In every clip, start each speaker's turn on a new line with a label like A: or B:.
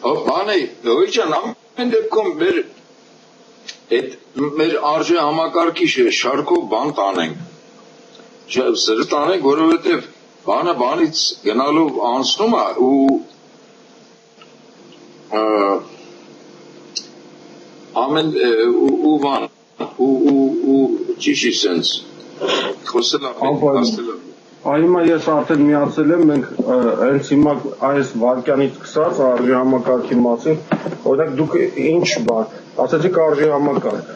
A: Բանը, ոյջան, ամեն դեպքում մեր արժե համակարգի շարքով բան տանենք, սրտ տանենք, որովհետև բանը բանից գնալով անցնում է ու բան, ու ճիշի սենց, խոսել
B: Այմա ես արդեն միացել եմ, մենք հենց հիմա այս վարկյանից սկսած արժի համակարգի մասին, օրինակ դուք ինչ բան, ասացիք արժի համակարգ,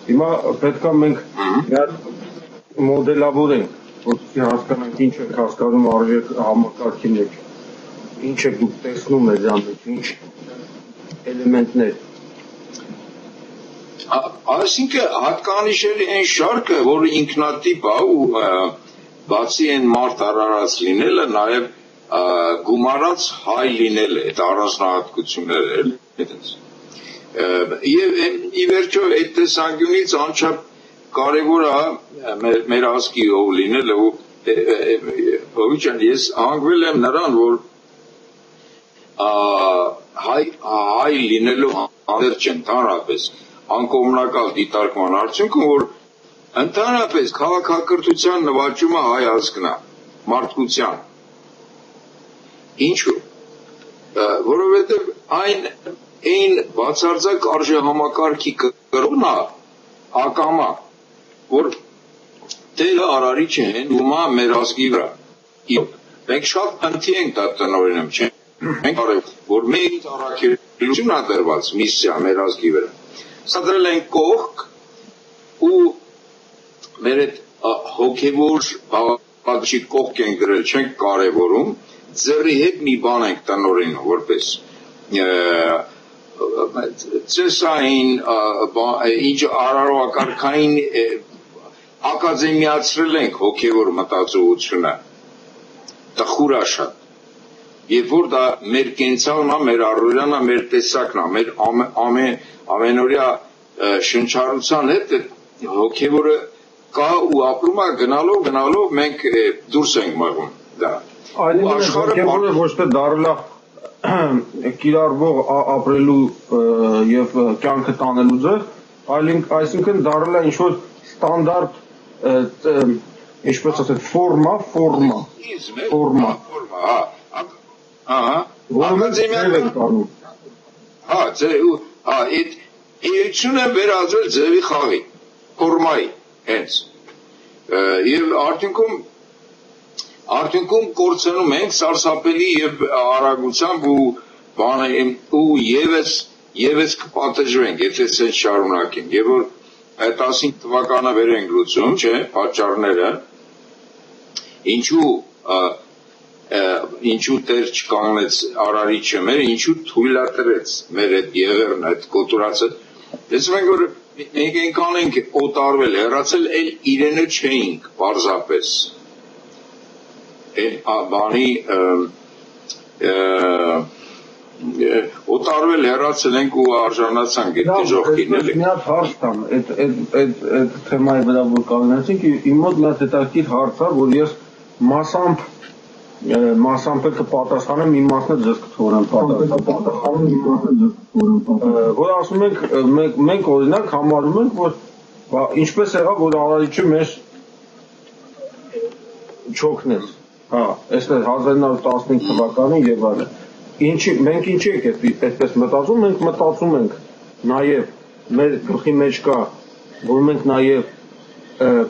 B: հիմա պետքա մենք մոդելավորենք, որպեսզի հասկանանք ինչ եք հասկանում արժի համակարգի մեջ, ինչ եք դուք տեսնում մեզան մեջ, ինչ էլեմենտներ։
A: Այսինքն հատկանիշերի այն շարքը, որ ինքնատիպ է ու բացի այն մարդ արարած լինելը, նաև գումարած հայ լինելը, այդ առանձնահատկությունները եւ ի վերջո այդ տեսանկյունից անչափ կարևոր է մեր ազգի ով լինելը ու ոչան ես հանգվել եմ նրան, որ հայ լինելու հանդերձ ընդհանրապես անկողմնակալ դիտարկման արդյունքում, որ ընդհանրապես քաղաքակրթության նվաճումը հայ ազգն է, մարդկության։ Ինչու՞։ Որովհետև այն բացարձակ արժեհամակարգի կրողն է ակամա, որ Տերը արարիչը հենվում է մեր ազգի վրա։ Մենք շատ փնթի ենք դա տնօրինում, չենք արել, որ մենք առաքելություն է դրված միսիա մեր ազգի վրա։ Սադրել ենք կողք ու մեր այդ հոգևոր բաղադրիչի կողք ենք դրել, չենք կարևորում, ձեռի հետ մի բան ենք տնօրինում, որպես ծեսային, ինչ արարողակարգային ակադեմիացրել ենք հոգևոր մտածողությունը, տխուր է շատ, երբ որ դա մեր կենցաղն է, մեր առօրյան է, մեր տեսակն է, մեր ամենօրյա շնչառության հետ հոգևորը կա ու ապրում է գնալով մենք դուրս ենք մղում դա։
B: Հոգևորը ոչ թե դարելա կիրառվող ապրելու եւ կյանքը տանելու ձև, այսինքն դարելա ինչ-որ ստանդարտ ինչպես ասած ֆորմա
A: այդ էությունը վերածվել ձևի խաղի ֆորմայի հենց եւ արդյունքում կորցնում ենք սարսափելի եւ արագությամբ ու եւս կպատժվենք, եթե ցենց շարունակենք, եւ որ այդ 15 թվականը վեր ենք լուծում, չէ, պատճառները, ինչու Տեր չկանգնեց արարիչը մեր, ինչու թույլատրեց մեր այդ եղերն, այդ կոտորածը, տեսնում ենք, որ մենք այնքան ենք օտարվել, հեռացել, էլ իրենը չէինք, պարզապես, բանի օտարվել հեռացել ենք ու արժանացանք այդ դժոխքին էլի։
B: Մի հատ հարց տամ, այդ թեմայի վրա որ կանգնեցինք, իմ մոտ մի հատ հետաքրքիր հարց է, որ ես մասամբ կպատասխանեմ, իմ մասն էլ ձեզ կթողնեմ պատասխանել։ Որ ասում ենք, մենք օրինակ համարում ենք, որ ինչպես եղավ, որ արարիչը մեզ չօգնեց, այստեղ 1915 թվականին եւ այլն։ Մենք ինչի ենք այդպես մտածում, մենք մտածում ենք նաև մեր գլխի մեջ կա, որ մենք նաև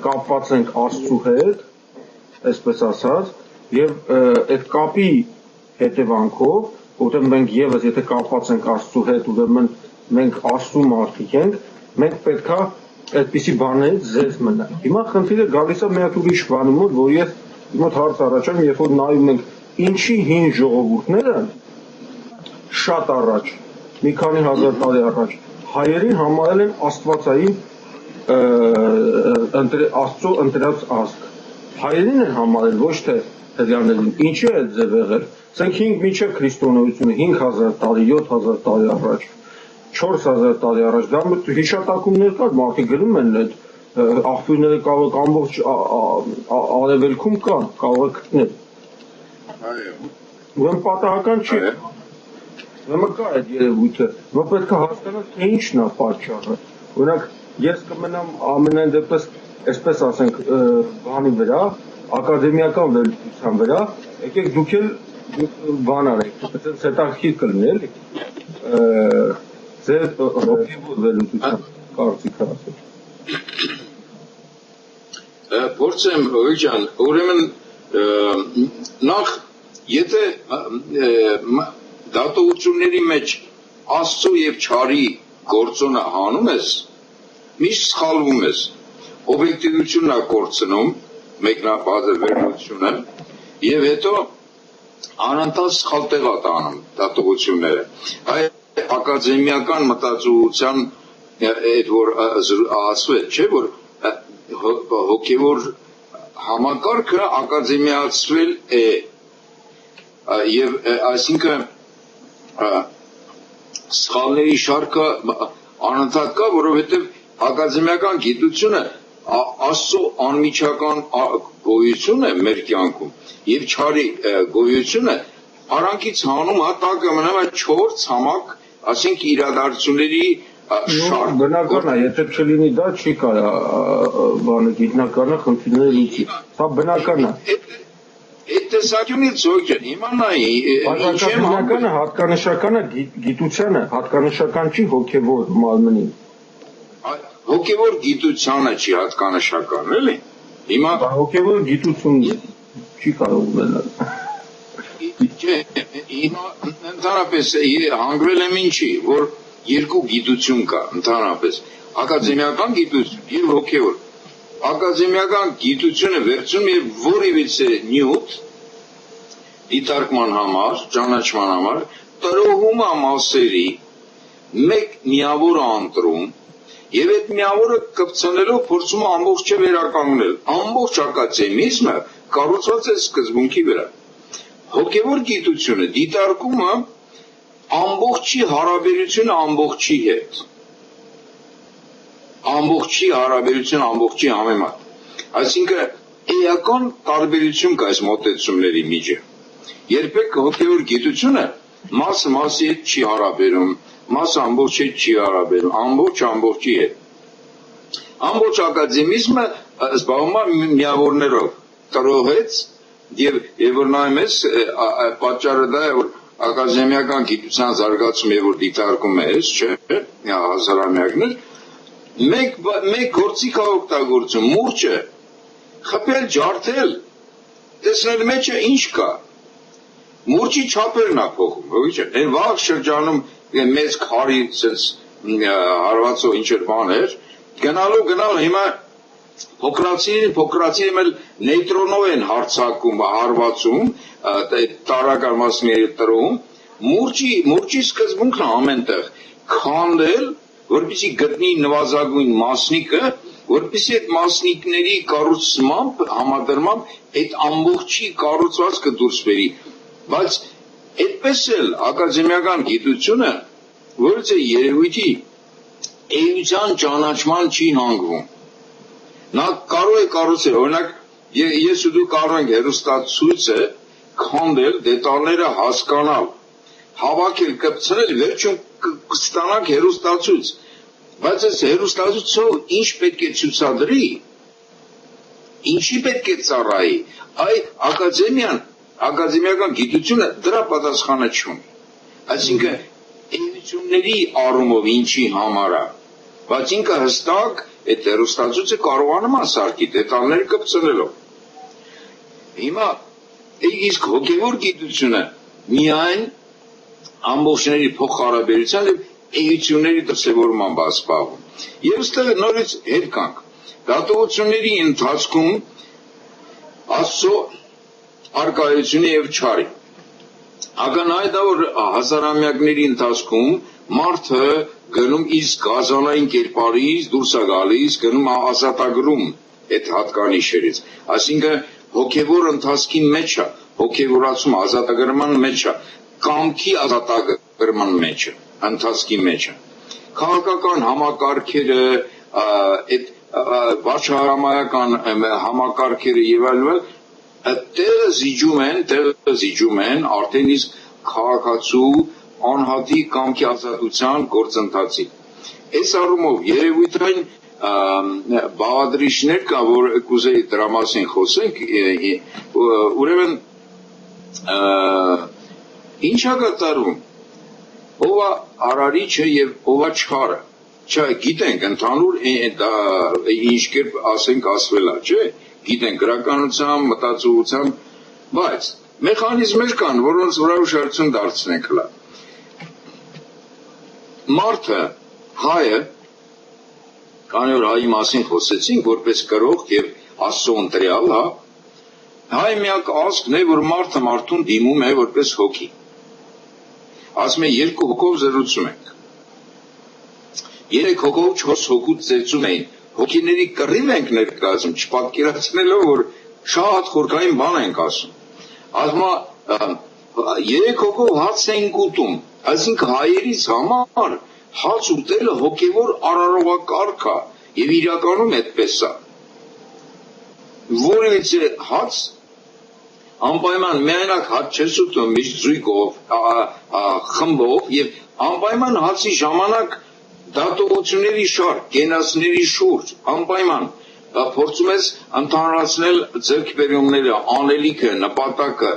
B: կապված ենք Աստծու հետ, այսպես ասած, եւ այդ կապի հետևանքով, որտեղ մենք եւս եթե կապված ենք Աստծու հետ, ուրեմն մենք Աստծու մարդիկ ենք, մենք պետքա այդպիսի բաներից զերծ մնանք։ Հիմա խնդիրը գալիս է մի հատ ուրիշ բանի մոտ, որ ես մոտ հարց առաջան, երբ որ նայում ենք ինչի հին ժողովուրդները շատ առաջ, մի քանի հազար տարի առաջ, հայերին համարել են աստվածային Աստծո ընտրած ազգ։ Հայերին են համարել, ոչ թե հրեաներին։ Ինչի է ձև եղել։ Ասենք մինչև քրիստոնեությունը 5000 տարի, 7000 տարի առաջ, 4000 տարի առաջ, դա հիշատակումներ կար, մարդիկ գրում են այդ աղբյուրները կարող ամբողջ արևելքում կա, կարող է գտնել։ Ուրեմն պատահական չի։ Ուրեմն կա այդ երևույթը, որ պետք է հասկանալ, թե ինչն է պատճառը։ Օրինակ, ես կմնամ ամենայն դեպս, այսպես ասենք, բանի վրա, ակադեմիական վերլուծության վրա, եկեք դուք էլ բան արեք, այդպես հետաքրքիր կլինի, էլի։ Ձեր հոգևոր վերլուծության կարծիքը ասեք։
A: Փորձեմ, Հոյջան, ուրեմն նախ եթե դատողությունների մեջ Աստծո եւ չարի գործոնը հանում ես, միշտ սխալվում ես։ Օբյեկտիվությունն է կորցնում, մեկնաբաձ վերլուծությունը, եւ հետո անընդհատ սխալ տեղ է տանում դատողությունները։ Այդ ակադեմիական մտածողության այդ որ ասվել, չէ՞ որ հոգևոր համակարգը ակադեմիացվել է եւ այսինքն սխալների շարքը անընդհատ կա, որովհետեւ ակադեմիական գիտությունը Աստծո անմիջական գոյություն է մեր կյանքում եւ չարի գոյությունը արանքից հանում հատակը մնում է 4 ցամաք, ասենք իրադարձությունների շարք։
B: Բնական է, եթե չլինի դա չի կարա բանը գիտնականը խնդիրները լուծի։ Սա բնական է։
A: Այդ տեսակյունից Հոյջան, իմանայի
B: բնականը հատկանշականը գիտությանը, հատկանշական չի հոգևոր մարմնին։
A: Հոգևոր գիտությանը չի հատկանշական, էլի։ Հիմա
B: հոգևոր գիտություն չի կարող ունենալ։
A: Հիմա ընդհանրապես հանգվել եմ ինչի, որ երկու գիտություն կա ընդհանրապես, ակադեմիական գիտություն եւ հոգևոր։ Ակադեմիական գիտությունը վերցնում եւ որևիցե նյութ դիտարկման համար, ճանաչման համար տրոհում է մասերի մեկ միավոր ընտրում եւ այդ միավորը կպցնելով փորձում է ամբողջը վերականգնել։ Ամբողջ ակադեմիզմը կառուցված է սկզբունքի վրա։ Հոգևոր գիտությունը դիտարկում է ամբողջի հարաբերությունը ամբողջի հետ։ Ամբողջի հարաբերությունը ամբողջի համեմատ։ Այսինքն էական տարբերություն կա այս մոտեցումների միջև։ Երբեք հոգևոր գիտությունը մասը մասի հետ չի հարաբերում, մասը ամբողջի հետ չի հարաբերում, ամբողջ ամբողջի հետ։ Ամբողջ ակադեմիզմը զբաղվում է միավորներով, տրոհեց եւ որ նայում ես պատճառը դա է որ ակադեմիական գիտության զարգացումը եւ որ դիտարկում ես, չէ՞, հազարամյակներ, մեկ գործիք է օգտագործում, մուրճը, խփել, ջարդել, տեսնել մեջը ինչ կա։ Մուրճի չափերն է փոխում, ոչ է։ Այն վաղ շրջանում մեծ քարի sense հարվածով ինչ էր բան էր, գնալ հիմա փոքրացիները մել նեյտրոնով են հարցակում, հարվածում, տարական մասների տրում, մուրճի սկզբունքն է ամենտեղ քանդել, որպեսզի գտնի նվազագույն մասնիկը, որպեսզի այդ մասնիկների կառուցմամբ համադրմամբ այդ ամբողջի կառուցվածքը դուրս բերի։ Բայց այդպես էլ ակադեմիական գիտությունը որից է երևույթի էության ճանաչման չի հանգվում։ Նա կարող է կառուցել, օրինակ ես ու դու կարող ենք հեռուստացույցը քանդել, դետալները հասկանալ, հավաքել, կպցնել, վերջում կստանանք հեռուստացույց։ Բայց այս հեռուստացույցը ինչ պետք է ցուցադրի, ինչի պետք է ծառայի, ակադեմիական գիտությունը դրա պատասխանը չունի։ Այսինքն էությունների առումով ինչի համար է, բայց ինքը հստակ այդ հեռուստացույցը կարողանում է սարքի դետալները կպցնելով։ Հիմա իսկ հոգևոր գիտությունը միայն ամբողջների փոխհարաբերության եւ էությունների դրսևորման զբաղվում։ Եվ այստեղ նորից հետ կանք։ Դատողությունների ընթացքում Աստծո արկայությունը եւ չարի։ Ակնհայտ է որ հազարամյակների ընթացքում մարդը գնում իսկ գազանային կերպարից դուրս է գալիս, գնում ազատագրում այդ հատկանիշերից։ Այսինքն հոգևոր ընթացքի մեջ է, հոգևորացում ազատագրման մեջ է, կամքի ազատագրման մեջ է, ընթացքի մեջ է։ Քաղաքական համակարգերը, այդ վարչահարամայական համակարգերը եւ այլն տեղը զիջում են արդեն իսկ քաղաքացու անհատի կամքի ազատության գործընթացի։ Այս առումով երևույթային բաղադրիչներ կա, որ կուզեի դրա մասին խոսենք, ուրեմն ինչ է կատարվում, ով է արարիչը եւ ով է չարը, գիտենք ընդհանուր ինչ կերպ ասենք ասվել է, չէ, գիտենք գրականությամբ, մտածողությամբ, բայց մեխանիզմներ կան, որոնց վրա ուշադրություն դարձնենք հլա։ Մարդը, հայը, քանի որ հայի մասին խոսեցինք, որպես կրող եւ Աստծո ընտրյալ, հայ միակ ազգն է, որ մարդը մարդուն դիմում է որպես հոգի։ Ասում է երկու հոգով զրուցում ենք։ Երեք հոգով 4 հոգուց ծեծում էին։ Հոգիների կռիվ ենք ներկայացում, չպատկերացնելով, որ շատ խորքային բան ենք ասում։ Ասում է երեք հոգով հաց ենք ուտում, այսինքն հայերից համար հաց ուտելը հոգևոր արարողակարգ է եւ իրականում այդպես է։ Որովհետեւ հաց անպայման միայնակ հաց չես ուտում, միշտ զույգով, խմբով եւ անպայման հացի ժամանակ դատողությունների շարք, կենացների շուրջ, անպայման փորձում ես ընդհանրացնել ձեռքբերումները, անելիքը, նպատակը,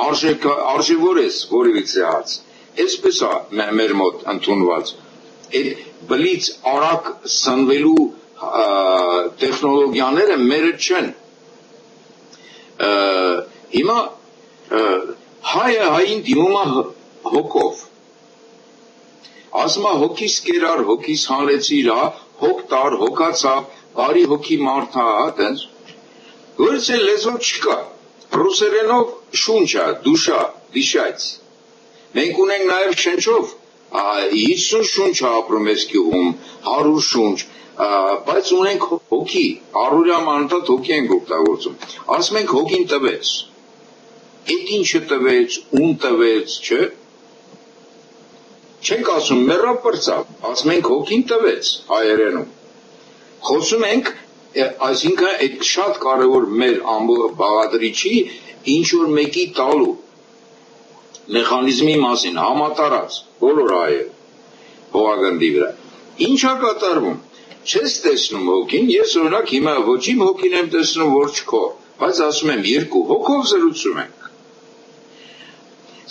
A: արժևորես որևիցե հաց։ Այսպես է մեր մոտ ընդունված։ Այդ բլից արագ սնվելու տեխնոլոգիաները մերը չեն։ Հիմա հայը հային դիմում է հոգով։ Ասում է հոգիս կերար, հոգիս հանրեցիր, հոգ տար, հոգացավ, բարի հոգի մարդ է, տենց։ Որից է լեզվով չկա։ Ռուսերենով շունչ է, դուշա, դիշայց։ Մենք ունենք նաև շնչով 50 շունչ ապրում ես գյուղում, 100 շունչ, բայց ունենք հոգի, առօրյա մանրտատ հոգի ենք օգտագործում։ Ասում ենք հոգին տվեց։ Այդ ինչը տվեց, ում տվեց, չէ՞։ Չենք ասում մեռավ պրծավ, ասում ենք հոգին տվեց հայերենում։ Խոսում ենք, այսինքն այդ շատ կարևոր մեր բաղադրիչի ինչ որ մեկի տալու մեխանիզմի մասին համատարած բոլոր հայեր հողագնդի վրա։ Ինչ է կատարվում։ Չես տեսնում հոգին, ես օրինակ հիմա ոչ իմ հոգին եմ տեսնում, ոչ քո, բայց ասում եմ երկու հոգով զրուցում ենք։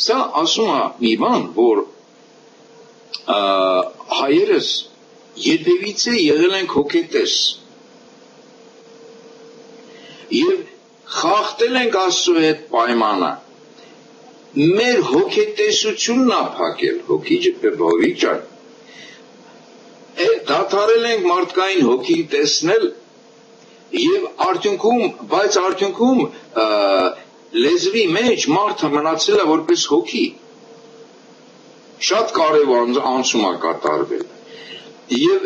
A: Սա ասում է մի բան, որ հայերս երբևիցե եղել ենք հոգետես եւ խախտել ենք Աստծո հետ պայմանը։ Մեր հոգետեսությունն է փակել, հոգի ջան։ Դադարել ենք մարդկային հոգին տեսնել եւ արդյունքում լեզվի մեջ մարդը մնացել է որպես հոգի։ Շատ կարևոր անցում է կատարվել։ Եվ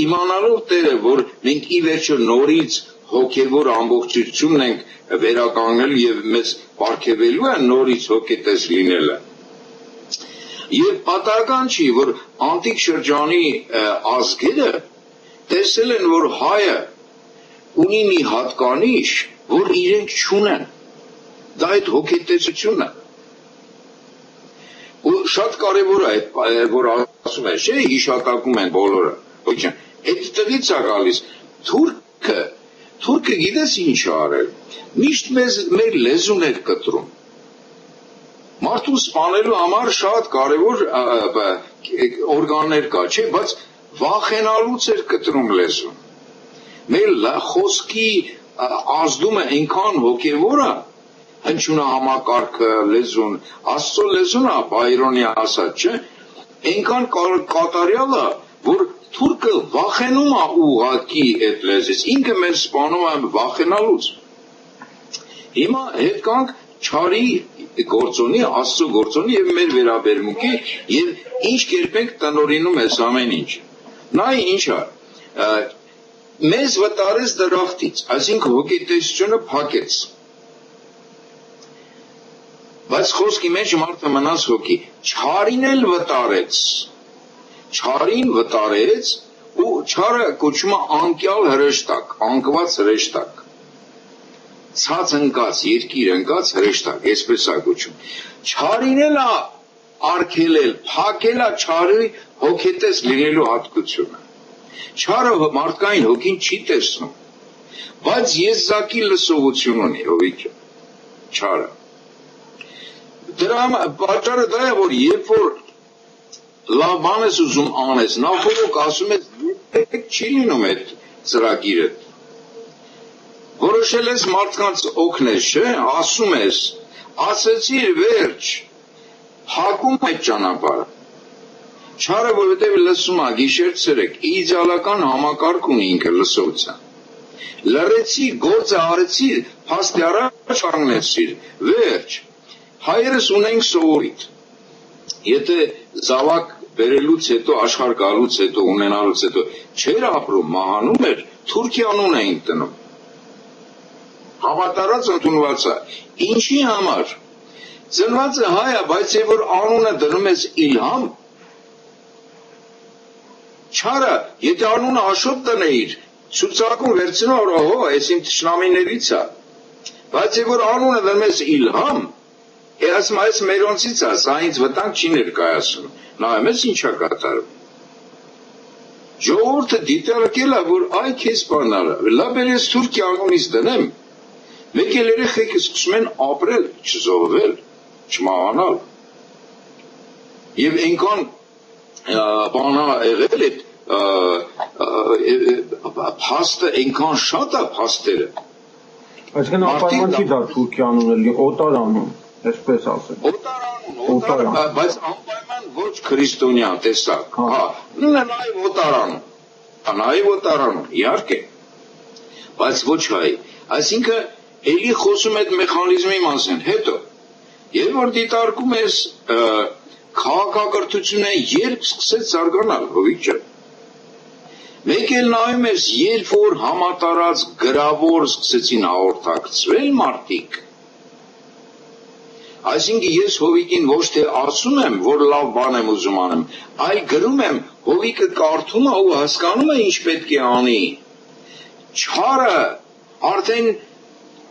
A: իմանալով Տերը, որ մենք ի վերջո նորից հոգևոր ամբողջությունն ենք վերականգնել եւ մեզ պարգևելու է նորից հոգետես լինելը։ Եվ պատահական չի, որ անտիկ շրջանի ազգերը տեսել են, որ հայը ունի մի հատկանիշ, որ իրենք չունեն։ Դա այդ հոգետեսությունն է։ Ու շատ կարևոր է, որ ասում է, չէ, հիշատակում են բոլորը։ Այդ տվից է գալիս։ Թուրքը գիտես ինչ է արել։ Միշտ մեր լեզուն էր կտրում։ Մարդուն սպանելու համար շատ կարևոր օրգաններ կա, չէ, բայց վախենալուց էր կտրում լեզուն։ Մեր խոսքի ազդումը այնքան հոգևոր է, հնչյունը համակարգը լեզուն, Աստծո լեզուն է, Բայրոնի ասած, չէ, այնքան կատարյալ է, որ թուրքը վախենում է ուղղակի այդ լեզվից, ինքը մեր սպանում է վախենալուց։ Հիմա հետ կանք չարի գործոնի, Աստծո գործոնի եւ մեր վերաբերմունքի եւ ինչ կերպ ենք տնօրինում այս ամեն ինչ։ Նա ինչ է, մեզ վտարեց դրախտից, այսինքն հոգետեսությունը փակեց։ Բայց խոսքի մեջ մարդը մնաց հոգի, չարին էլ վտարեց, չարին վտարեց ու չարը կոչվում է անկյալ հրեշտակ, անկված հրեշտակ, ցած ընկած, երկիր ընկած հրեշտակ, այսպես է կոչվում, չարին էլ արգելել, փակել է չարի հոգետես լինելու հատկությունը։ Չարը մարդկային հոգին չի տեսնում, բայց եզակի լսողություն ունի հովիքը, չարը։ Դրա պատճառը դա է, որ երբ որ լավ բան ես ուզում անես, նախորդ ասում ես չի լինում այդ ծրագիրը։ Որոշել ես մարդկանց օգնես, չէ՞, ասում ես, ասեցիր վերջ, հակում այդ ճանապարհը։ Չարը որովհետև լսում է գիշեր ցերեկ, իդեալական համակարգ ունի ինքը լսողության։ Լռեցի, գործը արեցի, փաստի առաջ կանգնեցիր, վերջ։ Հայերս ունենք սովորիտ։ Եթե զավակ բերելուց հետո, աշխարհ գալուց հետո, ունենալուց հետո չեր ապրում, մահանում էր, Թուրքիա անուն էին տնում։ Հավատարած ընդունված է։ Ինչի համար։ Ծնված է հայ է, բայց երբ որ անունը դնում ես Իլհամ, չարը, եթե անունը Աշոտ տնեիր, ցուցակում վերցնում որ օհո, այս իմ թշնամիներից է։ Բայց երբ որ անունը դնում ես Իլհամ, ասում այս մերոնցից է, սա ինձ վտանգ չի ներկայացնում։ Նայում ես ինչա կատարում։ Ժողովուրդը դիտարկել է, որ այ քեզ բանալը, լավ էլ ես Թուրքիա անունից դնեմ, մեկ էլ երեխեքը սկսում են ապրել, չզոհվել, չմահանալ։ Եվ այնքան բանա եղել այդ փաստը այնքան շատ է փաստերը։
B: Այսինքն անպայման չի դա Թուրքիա անունը, օտար անուն, այսպես ասել։
A: Օտար անուն, բայց անպայման ոչ քրիստոնյա, տեսակ։ Հա, նայ օտար անուն, իհարկե։ Բայց ոչ հայ։ Այսինքն էլի խոսում այդ մեխանիզմի մասին, հետո երբ որ դիտարկում ես քաղաքակրթությունը երբ սկսեց զարգանալ, հովիճը։ Մեկ էլ նայում ես, երբ որ համատարած գրավոր սկսեցին հաղորդակցվել մարդիկ, այսինքն ես հովիկին ոչ թե ասում եմ, որ լավ բան եմ ուզում անեմ, այլ գրում եմ, հովիկը կարդում է ու հասկանում է ինչ պետք է անի։ Չարը արդեն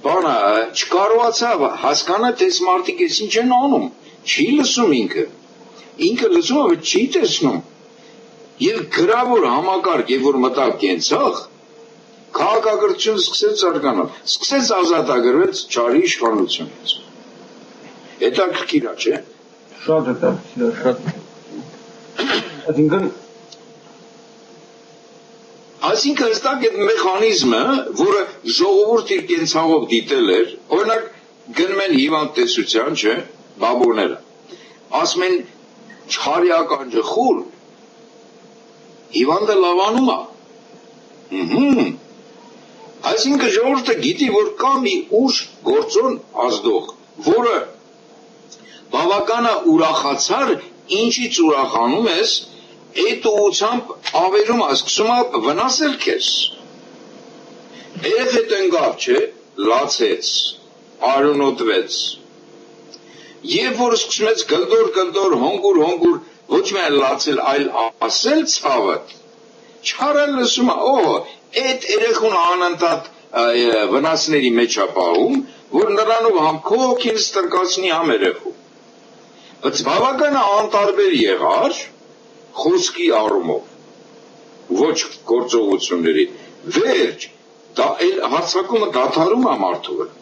A: բանը չկարողացավ հասկանա, թե մարդիկ ես ինչ են անում, չի լսում ինքը լսում է, բայց չի տեսնում։ Եվ գրավոր համակարգ, երբ որ մտավ կենցաղ, քաղաքակրթությունը սկսեց զարգանալ, սկսեց ազատագրվեց չարի իշխանությունից։ Հետաքրքիր է, չէ՞։
B: Շատ հետաքրքիր է, շատ։
A: Այսինքն հստակ այդ մեխանիզմը, որը ժողովուրդը իր կենցաղով դիտել էր, օրինակ գնում են հիվանդ տեսության, չէ՞, բաբուրները։ Ասում են չարի ականջը խուլ, հիվանդը լավանում է։ Այսինքն ժողովուրդը գիտի, որ կա մի ուժ գործոն ազդող, որը բավականա ուրախացար, ինչից ուրախանում ես, այդ ուղղությամբ ավերում ասկսում է վնասել քեզ։ Երեխետ ընկավ, չէ, լացեց, արյունոտվեց։ Եվ որ սկսում ես գլդոր, հոնգուր, ոչ միայն լացել, այլ ասել ցավը, չարը լսում է, այդ երեխուն անընդհատ վնասների մեջ է պահում, որ նրանով համ քո հոգին ստրկացնի, համ երեխու։ Բայց բավական անտարբեր եղար խոսքի առումով, ոչ գործողությունների, վերջ, դա հարձակումը դադարում է մարդու վրա,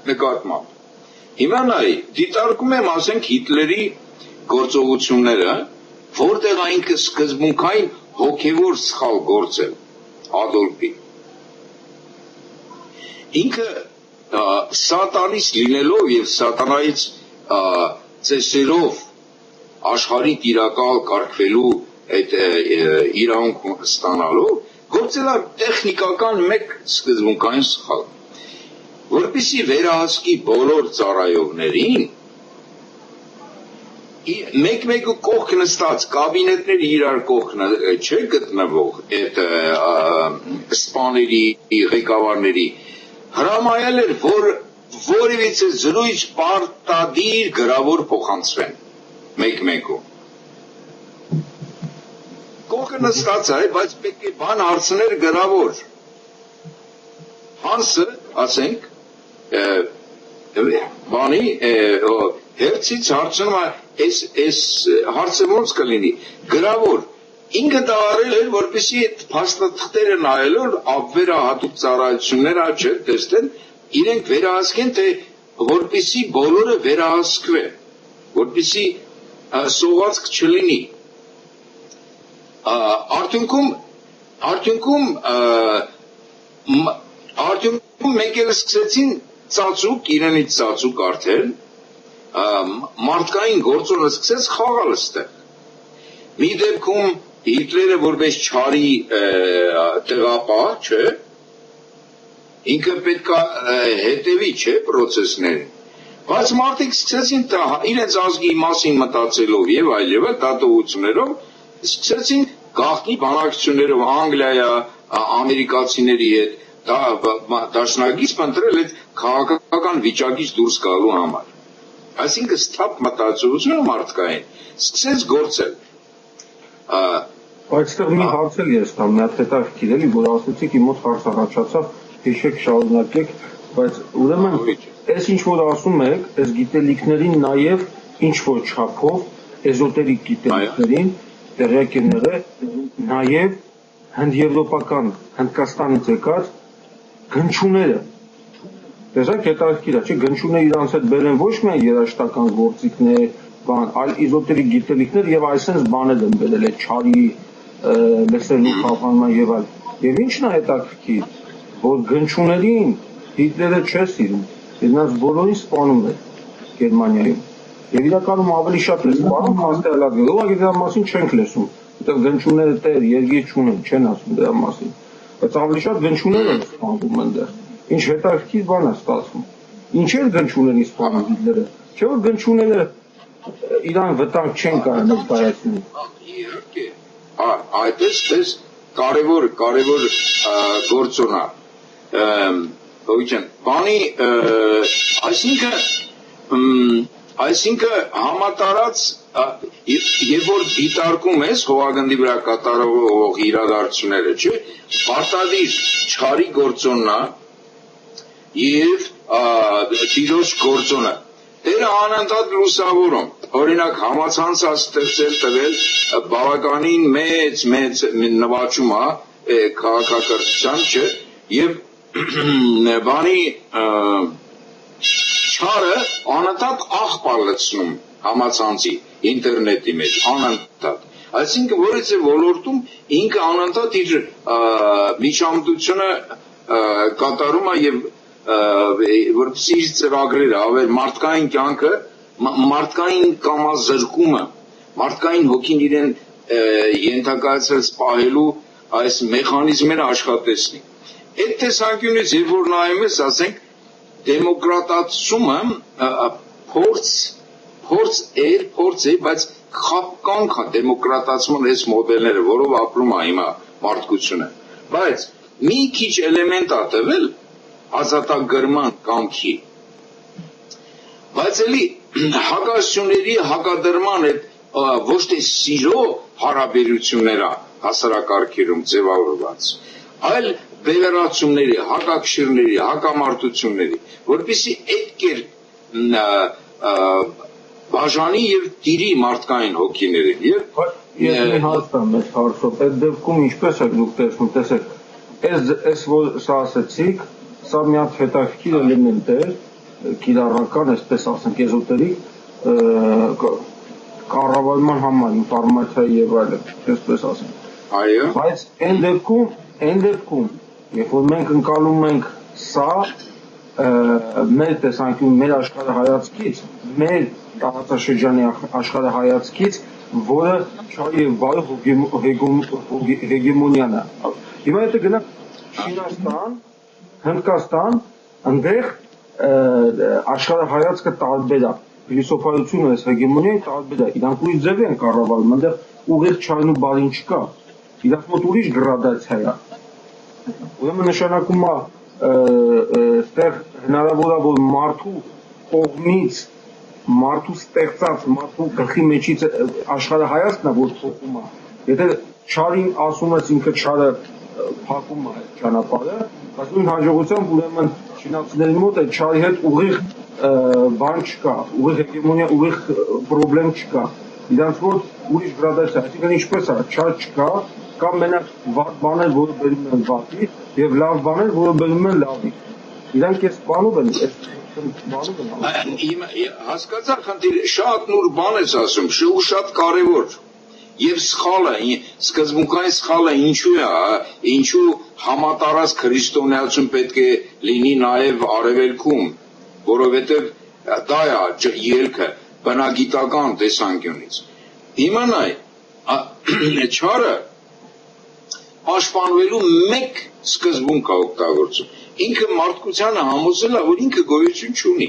A: նկատմամբ։ Հիմա նայ, դիտարկում եմ, ասենք, Հիտլերի գործողությունները, որտեղ այնքը սկզբունքային հոգևոր սխալ գործել, Ադոլֆի։ Ինքը սատանիստ լինելով և սատանայից ծեսերով աշխարհի տիրակալ կարգվելու այդ իրավունք ստանալով, գործել է տեխնիկական մեկ սկզբունքային սխալ, որպեսզի վերահսկի բոլոր ծառայողներին, մեկ-մեկը կողք նստած, կաբինետների իրար կողք չէ գտնվող այդ սպաների, ղեկավարների, հրամայել էր, որ որևիցե զրույց պարտադիր գրավոր փոխանցվեն, մեկ-մեկու։ Կողքը նստած է, բայց պետք է բան հարցներ գրավոր։ Հանսը, ասենք, բանի, հերցից հարցնում այս հարցը ոնց կլինի գրավոր ինքը դա արել էր որպեսզի այդ փաստաթղթերը նայելով ավերահատուկ ծառայությունները աչք տեսնեն իրենք վերահսկեն թե որպեսզի բոլորը վերահսկվեն որպեսզի սողացք չլինի արդյունքում մեկ էլ սկսեցին ծածուկ իրենից ծածուկ արդեն մարդկային գործոնը սկսեց խաղալ ստեղ մի դեպքում Հիտլերը որպես չարի տեղապահ չէ ինքը պետք է հետևի չէ process-ներին բայց մարդիկ սկսեցին իրենց ազգի մասին մտածելով եւ այլև դատողություններով սկսեցին գաղտնի բանակցություններով Անգլիա ամերիկացիների հետ դաշնակից փնտրել այդ քաղաքական վիճակից դուրս գալու համար այսինքն ստապ մտածողությունը մարդկային սկսեց գործել
B: Բայց այստեղ մի հարց էլ ես տամ, մի հատ հետաքրքիր էլի, որ ասացիք իմ մոտ հարց առաջացավ, հիշեք շարունակեք, բայց ուրեմն այս ինչ որ ասում եք, այս գիտելիքներին նաև ինչ որ չափով էզոտերիկ գիտելիքներին տեղյակ են եղել նաև հնդեվրոպական Հնդկաստանից եկած գնչուները տեսեք հետաքրքիր է, չէ՞ գնչուները իրանց հետ բերեն ոչ միայն երաժշտական գործիքներ, բան, այլ էզոտերիկ գիտելիքներ եւ այսպես բաներ են բերել այդ չարի լսելու խափանման եւ այլ եւ ինչն է հետաքրքիր որ գնչուներին Հիտլերը չէ սիրում նրանց բոլորին սպանում էր Գերմանիայում եւ իրականում ավելի շատ է սպանում հաստատալը ուղղակի դրա մասին չենք լսում որտեղ գնչուները տեր երգի չունեն չեն ասում դրա մասին բայց ավելի շատ գնչուներ են սպանում այնտեղ ինչ հետաքրքիր բան է ստացվում ինչ է գնչուների սպանում Հիտլերը չէ որ գնչուները իրան վտանգ չեն կարող ներկայացնել
A: իհարկե այդպես կարևոր գործոն է հոյչեն բանի այսինքն համատարած երբ որ դիտարկում ես հողագնդի վրա կատարվող իրադարձությունները չէ պարտադիր չարի գործոնն է եւ տիրոջ գործոնը Դերը անընդհատ լուսավորում, օրինակ համացանց ստեղծել տվել բավականին մեծ նվաճում է քաղաքակրթության չէ եւ բանի չարը անընդհատ աղբա լցնում համացանցի ինտերնետի մեջ անընդհատ այսինքն որից է ոլորտում ինքը անընդհատ իր միջամտությունը կատարում է եւ որպեսզի իր ծրագրերը ավեր մարդկային կյանքը մարդկային կամազրկումը մարդկային հոգին իրեն ենթակայացրած պահելու այս մեխանիզմերը աշխատեցնի այդ տեսանկյունից երբ որ նայում ես ասենք դեմոկրատացումը փորձ է բայց խապկանք է դեմոկրատացման այս մոդելները որով ապրում է հիմա մարդկությունը բայց մի քիչ էլեմենտ է տվել ազատագրման կամքի բայց էլի հակասությունների հակադրման այդ ոչ թե սիրո հարաբերությունները հասարակարգերում ձևավորված այլ բևեռացումների հակակշիռների հակամարտությունների որպեսզի այդ կերպ բաժանի եւ տիրի մարդկային հոգիները եւ
B: ես մի հարց տամ այս հարցով այդ դեպքում ինչպես եք դուք տեսնում տեսեք այս որ սա ասեցիք Սա մի հատ հետաքրքիր էլեմենտ է, կիրառական, այսպես ասենք, էզոտերիկ կառավարման համար, ինֆորմացիայի եւ այլն, այսպես ասենք։
A: Այո։
B: Բայց այն դեպքում, երբ որ մենք ընկալում ենք սա մեր տեսանկյուն, մեր աշխարհայացքից, մեր տարածաշրջանի աշխարհայացքից, որը չարի եւ բարի հեգեմոնիան է։ Հիմա եթե գնանք Չինաստան Հնդկաստան, այնտեղ աշխարհայացքը տարբեր է, փիլիսոփայությունը այս հեգեմոնիայի տարբեր է, իրանք ուրիշ ձև են կառավարում, այնտեղ ուղիղ չարն ու բարին չկա, իրանք մոտ ուրիշ գրադացիա է։ Ուրեմն նշանակում է, այստեղ հնարավոր է, որ մարդու կողմից, մարդու ստեղծած, մարդու գլխի մեջից աշխարհայացքն է, որ փոխում է։ Եթե չարին ասում ես ինքը չարը փակում է ճանապարհը, բայց նույն հաջողությամբ ուրեմն չինացիների մոտ այդ չարի հետ ուղիղ բան չկա, ուղիղ հեգեմոնիա, ուղիղ պրոբլեմ չկա։ Իրանց որ ուրիշ գրադացիա, այսինքն ինչպես է, չար չկա, կամ մենակ վատ բաներ, որը բերում են վատի, եւ լավ բաներ, որը բերում են լավի։ Իրանք այս բանով են,
A: հասկացա խնդիրը, շատ նոր բան ես ասում, շատ կարևոր։ Եվ սխալը, սկզբունքային սխալը ինչու է, ինչու համատարած քրիստոնեություն պետք է լինի նաև արևելքում, որովհետև դա է ելքը բնագիտական տեսանկյունից։ Իմանայ, չարը պաշտպանվելու մեկ սկզբունք է օգտագործում։ Ինքը մարդկությանը համոզել է, որ ինքը գոյություն չունի։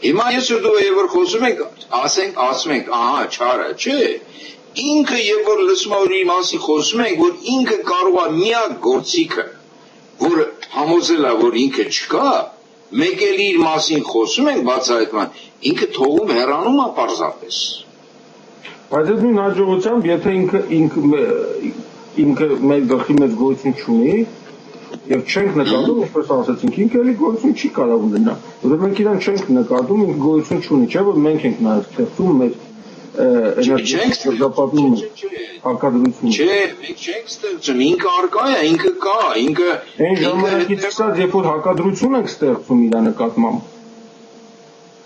A: Հիմա ես ու դու որ խոսում ենք, ասում ենք, ահա, չարը, չէ։ Ինքը եւ որ լսում որ իր մասին խոսում ենք, որ ինքը կարող է միակ գործիքը, որ համոզել է, որ ինքը չկա, մեկ էլ իր մասին խոսում ենք բացահայտման, ինքը թողում հեռանում է պարզապես։
B: Բայց այդ նույն հաջողությամբ, եթե ինքը մեր գլխի մեջ գոյություն չունի, եւ չենք նկատում, ինչպես ասացինք, ինքը էլի գոյություն չի կարող ունենա։ Ուրեմն մենք իրան չենք նկատում, ինքը գոյություն չունի, չէ՞ որ մենք ենք նաեւ ստեղծում մեր էներգիա հակադրություն։
A: Չէ, մենք չենք ստեղծում, ինքը արկա է, ինքը կա, ինքը
B: այն ժամանակից սկսած, երբ որ հակադրություն ենք ստեղծում իր նկատմամբ։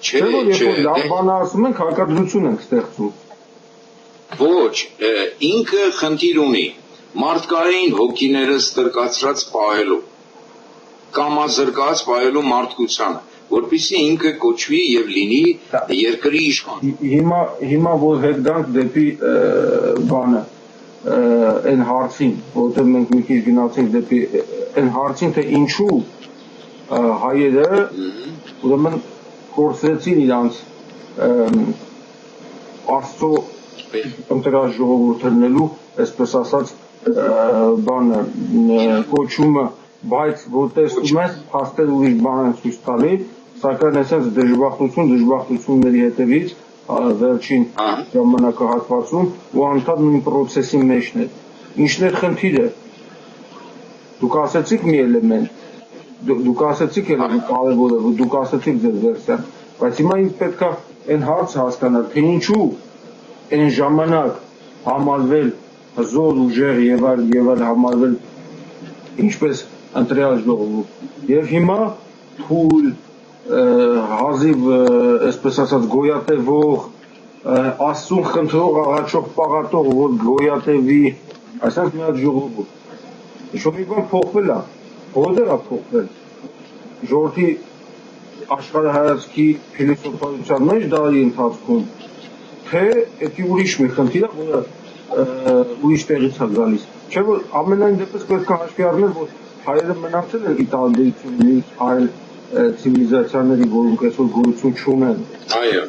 B: Չէ՞ որ երբ որ լավ բան ասում ենք, հակադրություն ենք ստեղծում։
A: Ոչ, ինքը խնդիր ունի մարդկային հոգիները ստրկացրած պահելու, կամազրկած պահելու մարդկությանը, որպեսզի ինքը կոչվի եւ լինի երկրի իշխան։
B: Հիմա որ հետ գանք դեպի բանը, այն հարցին, որտեղ մենք մի քիչ գնացինք դեպի այն հարցին, թե ինչու հայերը ուրեմն կորցրեցին իրանց Աստծո ընտրած ժողովուրդներնելու, այսպես ասած, բանը կոչումը, բայց որ տեսնում ես, փաստեր ուրիշ բան են ցույց տալի, սակայն այսպես դժբախտությունների հետևից վերջին ժամանակահատվածում ու անդադ նույն process-ի մեջն է։ Ինչն է խնդիրը։ Դուք ասացիք մի էլեմենտ, դուք ասացիք կարևորը, դուք ասացիք ձեր վերսիան, բայց հիմա ինձ պետք է այն հարցը հասկանալ, թե ինչու այն ժամանակ համարվել հզոր ուժեղ եւ այլ համարվել ինչպես ընտրյալ ժողովուրդ եւ հիմա թույլ հազիվ այսպես ասած գոյատևող աստծուն խնդրող աղաչող պաղատող որ գոյատևի այսպես մի հատ ժողովուրդ ինչ-որ մի բան փոխվել է որտեղ է փոխվել ժողովրդի աշխարհայացքի փիլիսոփայության մեջ դարի ընթացքում թե էդի ուրիշ մի խնդիր է որը ուրիշ տեղից է գալիս չէ որ ամենայն դեպս պետք է հաշվի առնել որ հայերը մնացել են իտալիացիների այլ ցիվիլիզացիաների որոնք այսօր գոյություն չունեն
A: այո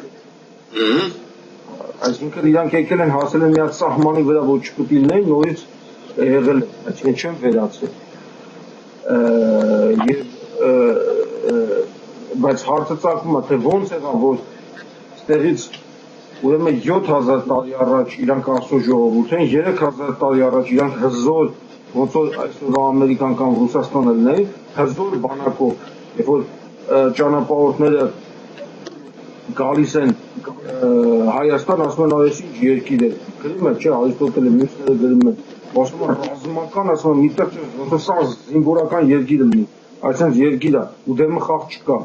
B: այսինքն իրանք եկել են հասել են մի հատ սահմանի վրա որ չպետք է լինեն նորից եղել այսինքն չեն վերացել եւ բայց հարցը ծագում է թե ոնց եղավ որ ստեղից ուրեմն 7000 տարի առաջ իրանք Աստծո ժողովուրդ են 3000 տարի առաջ իրանք հզոր ոնց որ այսօր ամերիկան կամ ռուսաստանը լինեն հզոր բանակով երբ որ ճանապարհորդները գալիս են Հայաստան ասում են այս ինչ երկիր է գրում է չէ Արիստոտելը մյուսները գրում են ասում են ռազմական ասում են միտեղ ոնց որ սա զինվորական երկիր լինի այսինքն երկիր է ու դեմը խաղ չկա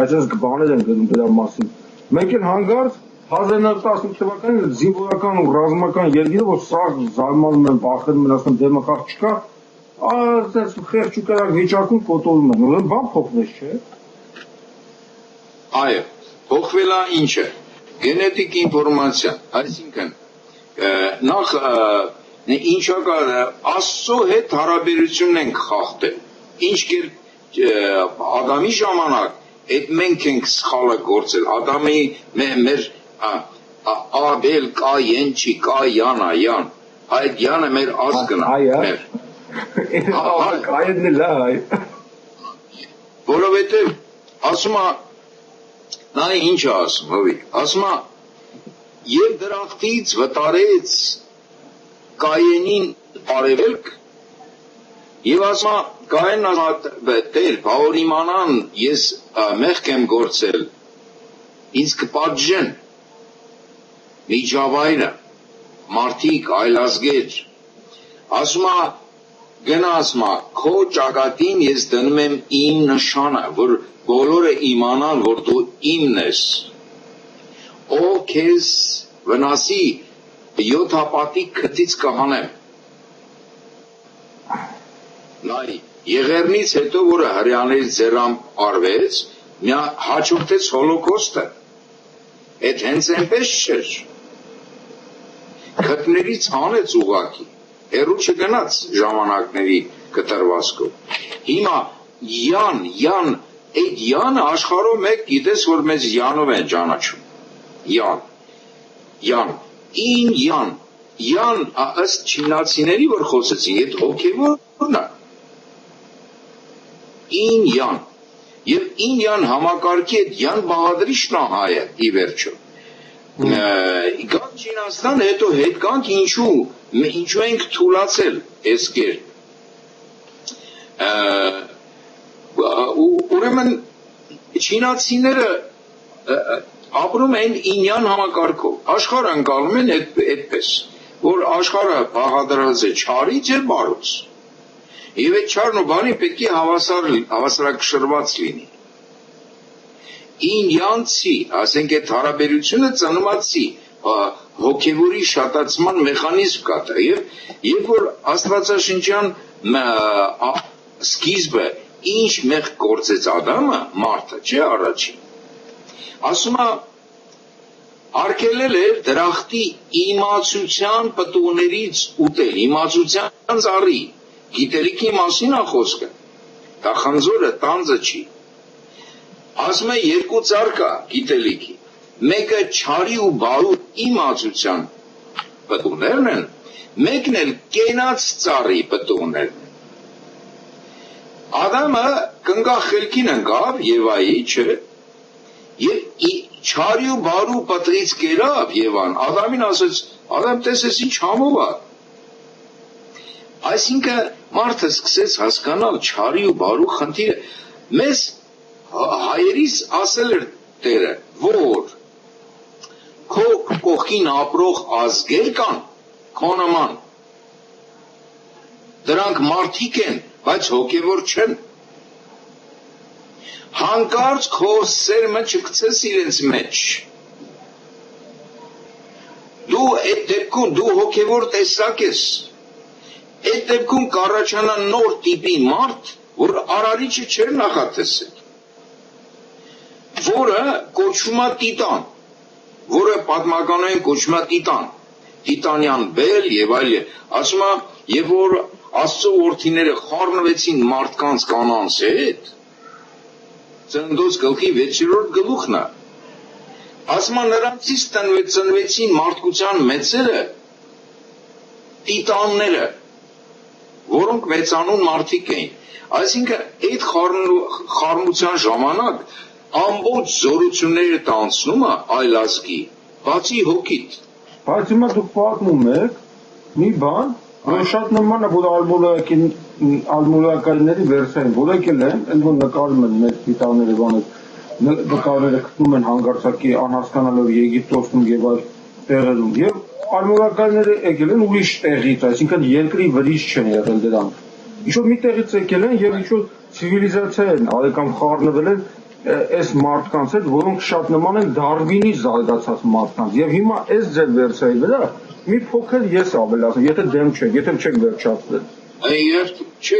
B: այսինքն բաներ են գրում դրա մասին մենք էլ հանգարց 1915 թվականին զինվորական ու ռազմական երկիրը որ սա զարմանում են բախվում են ասում դեմը խաղ չկա այդպես խեղճ ու կրակ վիճակում կոտորում են ուրեմն բան փոխվեց չէ
A: այո փոխվել է ինչը գենետիկ ինֆորմացիա այսինքն նախ ինչա կա Աստծո հետ հարաբերությունն ենք խախտել ինչ կերպ Ադամի ժամանակ այդ մենք ենք սխալը գործել Ադամի մեր Աբել Կայան չի Կայան Յան այդ Յանը մեր ազգն է մեր
B: Կայանն է լայ
A: որովհետև ասում է նա ինչ է ասում հովի ասում է եւ դրախտից վտարեց Կայանին արևելք Եվ ասма կային դեր բավոր իմանան ես մեղք եմ գործել ինձ կպատժեն միջավայրը մարդիկ այլ ազգեր ասма գնա ասма քո ճակատին ես դնում եմ իմ նշանը որ բոլորը իմանան որ դու իմն ես ով քեզ վնասի 7 հապատի քթից կհանեմ նայ եղերնից հետո որը հрьяաներից ձեռամբ արվեց միա հաջորդեց հոլոկոստը այդ հենց այնպես չէր քթներից հանեց ուղակի հերու չգնաց ժամանակների կտրվածքով հիմա յան այդ յանը աշխարհով մեկ գիտես որ մեզ յանով են ճանաչում յան յան ըստ չինացիների որ խոսեցին այդ հոգևորն է յան եւ յան համակարգի այդ յան բաղադրիչն է հայը ի վերջո գանք Չինաստան հետո հետ կանք ինչու ենք թուլացել այս կերպ ուրեմն չինացիները ապրում են ինյան համակարգով աշխարհը անցալում են այդպես որ աշխարհը բաղադրած է չարից եւ բարուց եւ այդ չարն ու բարին պետք է հավասարակշռված լինի ինյանցի ասենք այդ հարաբերությունը ծնվածի հոգևորի շատացման մեխանիզմ կա եւ որ աստվածաշնչյան սկիզբը ինչ մեղք գործեց Ադամը մարդը չէ առաջին ասում է արգելել էր դրախտի իմացության պտուղներից ուտել իմացության ծառի գիտելիքի մասին է խոսքը դա խնձորը տանձը չի ասում է երկու ծառ կա գիտելիքի մեկը չարի ու բարու իմացության պտուղներն են մեկն էլ կենաց ծառի պտուղներն են Ադամը կնգա խելքին ընկավ Եվայի չէ եւ չարի ու բարու պտղից կերավ Եվան Ադամին ասեց Ադամ տեսես ինչ համով է այսինքն մարդը սկսեց հասկանալ չարի ու բարու խնդիրը մեզ հայերիս ասել էր Տերը որ քո կողքին ապրող ազգեր կան քո նման դրանք մարդիկ են բայց հոգևոր չեն հանկարծ քո սերմը չգցես իրենց մեջ դու այդ դեպքում դու հոգևոր տեսակ ես այդ դեպքում կառաջանա նոր տիպի մարդ որ արարիչը չէր նախատեսել որը կոչվում է տիտան որը պատմականորեն կոչվում է տիտանյան բել եւ այլ ասում է եւ որ Աստծո որդիները խառնվեցին մարդկանց կանանց հետ ծննդոց գլխի 6-րդ գլուխն է ասում է նրանցից ծնվեցին մարդկության մեծերը տիտանները որոնք մեծանուն մարդիկ էին այսինքն այդ խառնության ժամանակ ամբողջ զորությունները տանցնում է այլ ազգի բացի հոգիտ
B: բայց հիմա դուք պատմում եք մի բան որ շատ նման է որ ալմոլականների վերսային որ եկել են ընդ որ նկարում են մեծ տիտանները բաներ նկարները գտնում են հանգարցակի անհասկանալով Եգիպտոսում եւ այլ տեղերում եւ ալմոլականները եկել են ուրիշ տեղից այսինքն երկրի վրից չեն եղել դրանք ինչ-որ մի տեղից եկել են եւ ինչ-որ ցիվիլիզացիա են արել կամ խառնվել են այս մարդկանց հետ որոնք շատ նման են Դարվինի զարգացած մարդկանց եւ հիմա այս ձեր վերսայի վրա մի փոքր ես ավելացնեմ եթե դեմ չեք եթե չեք վերջացրել
A: Այո, չէ,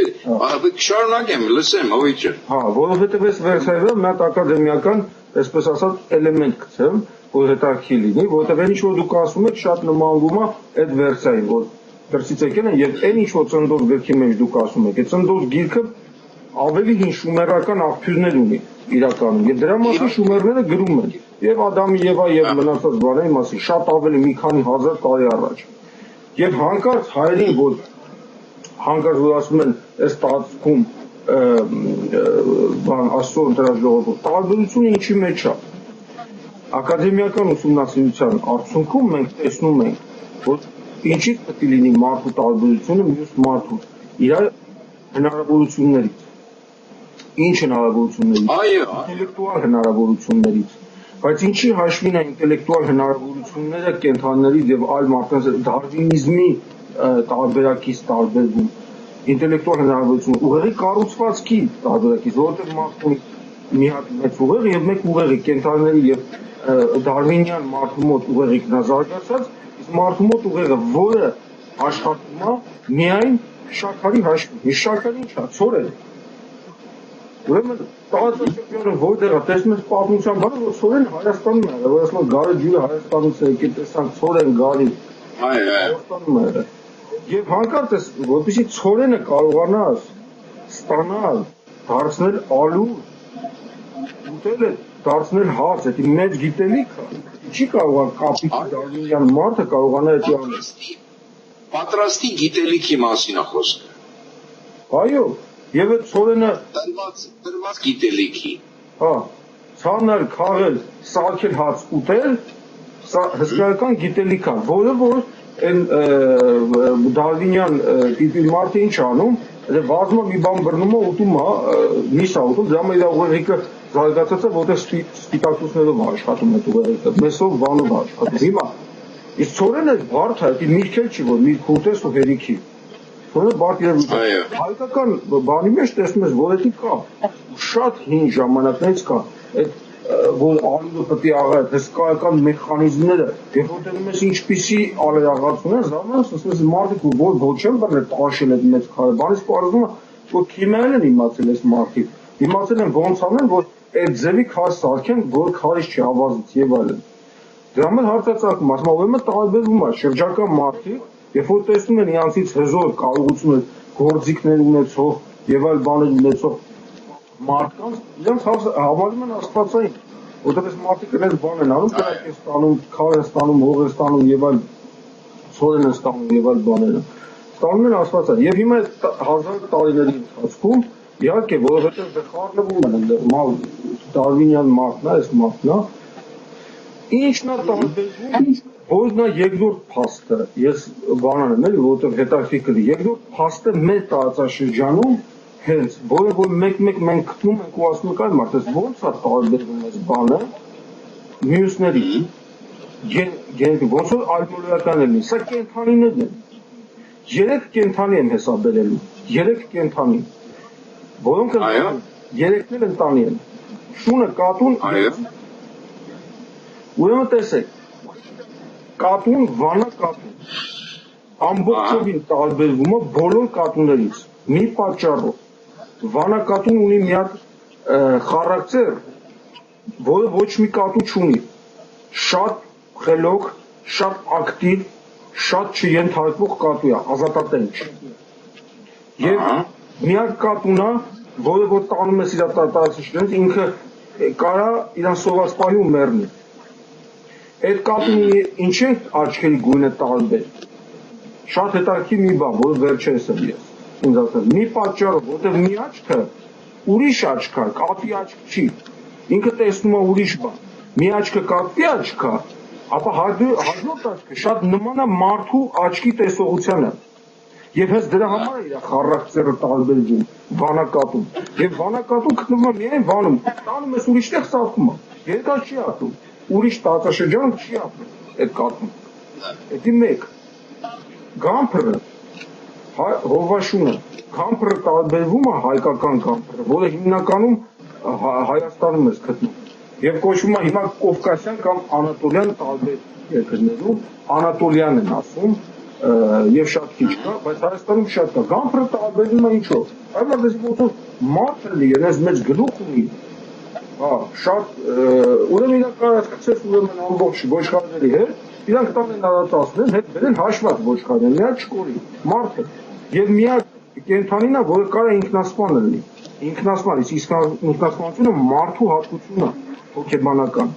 A: շարունակեմ, լսեմ, հովիճը։
B: Հա, որովհետև այս վերսայի վրա մի հատ ակադեմիական, այսպես ասած, էլեմենտ գցեմ, որ հետաքրքիր լինի, որովհետև այն ինչ որ դուք ասում եք շատ նմանվում է այդ վերսային, որ դրսից եկել են եւ այն ինչ որ ծնդոց գրքի մեջ դուք ասում եք, այդ ծնդոց գիրքը ավելի հին շումերական աղբյուրներ ունի իրականում եւ դրա մասին շումերները գրում են եւ Ադամի Եվա եւ մնացած բաների մասին շատ ավելի մի քանի հազար տարի առաջ եւ հանկարծ հայերին որ հանկարծ որ ասում են այս տարածքում բան Աստծո ընտրաժողովը տարբերությունը ինչի մեջ է ակադեմիական ուսումնասիրության արդյունքում մենք տեսնում ենք որ ինչի պետք է լինի մարդու տարբերությունը մյուս մարդու իր հնարավորություններից։ Ինչ հնարավորություններից։
A: Այո,
B: Ինտելեկտուալ հնարավորություններից։ Բայց ինչի հաշվին է ինտելեկտուալ հնարավորությունները կենդանիներից եւ այլ մարդկանց դարվինիզմի տարբերակից տարբերվում։ Ինտելեկտուալ հնարավորություն ուղեղի կառուցվածքի տարբերակից, որովհետեւ մարդուն մի հատ մեծ ուղեղ եւ մեկ ուղեղի կենդանիների եւ դարվինյան մարդու մոտ ուղեղիկն է զարգացած, իսկ մարդու մոտ ուղեղը, որը աշխատում է միայն շաքարի հաշվին։ Իսկ շաքարը ի՞նչ է, ցոր է։ Ուրեմն տարածաշրջանը որտեղ է, տեսնում ես պատմության բանը, որ ցորեն Հայաստանում է, որ ասում գարը ջուրը Հայաստանից է եկել, տեսանք ցորեն գարի Հայաստանում է։ Եվ հանկարծ ես, որպեսզի ցորենը կարողանաս ստանալ, դարձնել ալուր, ուտել է, դարձնել հաց, դա մեծ գիտելիք է։ Չի կարող կապիտի դարվինյան մարդը կարողանա դա անել։
A: Պատրաստի գիտելիքի մասին է խոսքը։
B: Այո, եւ այդ ցորենը
A: տրված գիտելիքի։
B: հա, ցանել, քաղել, սարքել հաց ուտել, սա հսկայական գիտելիք է, որը որ այն դարվինյան տիպի մարդը ինչ անում, վազմա մի բան բռնում է, ուտում է, միս է ուտում, դրա մեջ իր ուղեղիկը զարգացած է, որտեղ սպիտակուցներով է աշխատում այդ ուղեղիկը, մեսով բանով է աշխատում։ Հիմա իսկ ցորենը բարդ է, դա միրգ էլ չի, որ միրգ ուտես ու հերիքի։ Ցորենը բարդ եւ հայկական բանի մեջ տեսնում ես, որ դա կա, շատ հին ժամանակներից կա, այդ որ ալուր պետք է աղա հսկայական մեխանիզմները, երբ որ դնում ես ինչպիսի ալերաղացում են, զարմանում ես, ասես մարդիկ որ ոչ են բռնել տաշել այդ մեծ քարը, բանից պարզվում է, որ քիմիայել են իմացել այս մարդիկ, իմացել են ոնց անեն, որ այդ ձևի քար սարքեն, որ քարից չի ավազից եւ այլն։ Դրա համար հարցածակում, ասում եմ, ուրեմն տարբերվում է շրջակա մարդիկ, երբ որ տեսնում են իրանցից հզոր կարողություն գործիքներ ունեցող եւ այլ բաներ ունեցող մարդկանց իրենց համարում են աստվածային, որտեղ այս մարդիկ իրենց բան են անում, կրակ են ստանում, քար են ստանում, հող են ստանում եւ այլ ցորեն են ստանում եւ այլ բաներ են։ Ստանում են աստվածային։ Եվ հիմա այդ 1000 տարիների ընթացքում իհարկե, որովհետեւ դե խառնվում են այնտեղ դարվինյան մարդն է, այս մարդն է, ինչն է տարբերվում, որ նա երկրորդ փաստը, ես բան անեմ էլի, որովհետեւ հետաքրքիր է, երկրորդ փաստը մեր տարածաշրջանում հենց, որը որ մեկ-մեկ մենք գտնում ենք ու ասում ենք այլ մարդ, ես ո՞նց է տարբերվում այս բանը մյուսներից, ոնց որ այլմոլորական են, սա կենդանիներն են, 3 կենդանի եմ հեսաբերելու, 3 կենդանի, որոնք երեքն էլ ընտանի են, շունը, կատուն, ուրեմն տեսեք, կատուն, վանա կատուն, ամբողջովին տարբերվում է բոլոր կատուներից, մի պատճառով, վանակատուն ունի մի հատ խառակցեր, որը ոչ մի կատու չունի, շատ խելոք, շատ ակտիվ, շատ չենթարկվող կատու է, ազատատենչ։ Եվ մի հատ կատուն է, որը որ տանում ես իր տարածաշրջանից, ինքը կարա իրան սոված պահի ու մեռնի։ Այդ կատունի ինչ է աչքերի գույնը տարբեր։ Շատ հետաքրքիր մի բան, որը վերջերս եմ ես։ Ինձ ասել, մի պատճառով, որտեղ մի աչքը ուրիշ աչք է, կատի աչք չի, ինքը տեսնում է ուրիշ բան, մի աչքը կատի աչք է, ապա հաջորդ աչքը շատ նման է մարդու աչքի տեսողությանը, եւ հենց դրա համար է իր խառակցերը տարբերվում վանակատում, եւ վանակատում գտնվում է միայն վանում, տանում ես ուրիշտեղ ծաղկում է, երկար չի ապրում, ուրիշ տարածաշրջանում չի ապրում այդ կատուն, դա մեկ, գամփրը հովվաշունը, գամփրը տարբերվում է հայկական գամփրը, որը հիմնականում Հայաստանում է գտնում եւ կոչվում է հիմա կովկասյան կամ անատոլյան տարբեր երկրներում, անատոլյան են ասում եւ շատ քիչ կա, բայց Հայաստանում շատ կա, գամփրը տարբերվում է ինչով, այլապես ոնց որ մարդը լինի, այս մեծ գլուխ ունի, հա, շատ ուրեմն իրական կարծես ուրեմն ամբողջ ոչխարների հետ իրանք տանեն արածացնեն, հետ բերեն հաշված ոչխարներ, մի հատ չկորի, մարդը, եւ մի հատ կենդանին է, որը կարա ինքնասպան լինի, ինքնասպան, իսկ ինքնասպանությունը մարդու հատկություն է, հոգեբանական,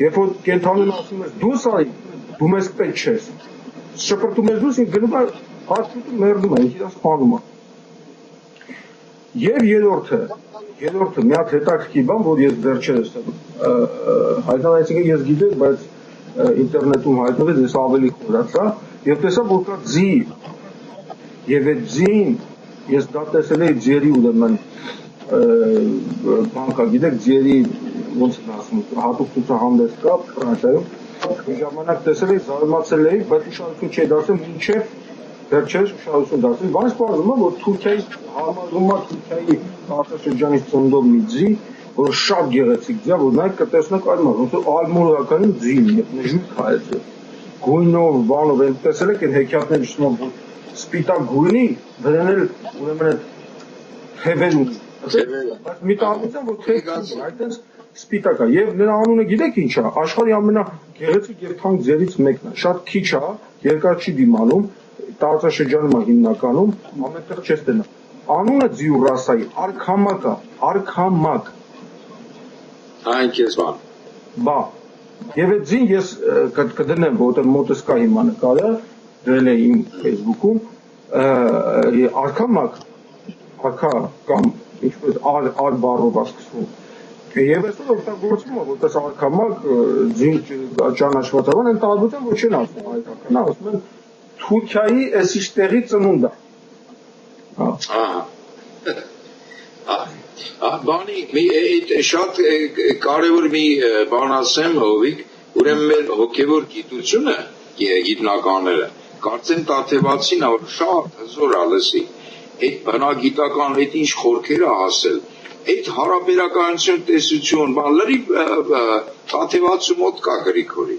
B: երբ որ կենդանին ասում ես դուս արի, դու մեզ պետք չես, շպրտում ես դուս, ինք գնում է, հաշվիտում մերդում է, ինք իրան սպանում է, եւ երրորդը, մի հատ հետաքրքիր բան, որ ես վերջերս հայտնվեցի, ես գիտեմ, բայց ինտերնետում հայտնվեց, ես ավելի խորացա, եւ տեսա, որ կա ձի, եւ այդ ձին ես դա տեսել էի ձերի ուրեմն բանկա գիտեք ձերի ոնց են ասում հատուկ ցուցահանդես կա Ֆրանսիայում ժամանակ տեսել էի զարմացել էի բայց ուշադրություն չի դարձել մինչեւ վերջերս ուշադրություն դարձել բայց պարզվում է որ Թուրքիայի համարվում է Թուրքիայի տարածաշրջանի ծննդով մի ձի որ շատ գեղեցիկ ձի որ նայեք կտեսնեք այլ ոնց ալմորականին ձի եւ նժույգ է այդ գույնով բանով են տեսել եք այն հեքիաթները շնորհ սպիտակ գույնի դրանել ուրեմն թևերու բայց մի տարբերություն որ թեքստը այդպես սպիտակ է եւ նրա անունը գիտեք ինչ է աշխարհի ամենագեղեցիկ եւ թանկ ձերից մեկն է շատ քիչ է երկար չի դիմանում տարածաշրջանում է հիմնականում ամենտեղ չես տենա անունը ձիու ռասայի արքամակ
A: այն քեզ
B: բա եւ այդ ձին ես կդնեմ որտեղ մոտս կա հիմա նկարը դրել եմ իմ Facebook-ում արքամակ արքա կամ ինչպես ար բառով ասում եւ այսօր օգտագործվում է որպես արքամակ ձին ճանաչվածաբան են տարբերություն ոչ են ասում հայկական ասում են Թուրքիայի էսիշ տեղի ծնունդը
A: բանի մի շատ կարևոր մի բան ասեմ հովիկ ուրեմն մեր հոգևոր գիտությունը գիտնականները կարծեմ տաթևացին որ շատ հզոր է լսի այդ բնագիտական այդ ինչ խորքերը հասել այդ հարաբերականություն տեսություն բան լրիվ տաթևացու մոտ կա Գրիգորի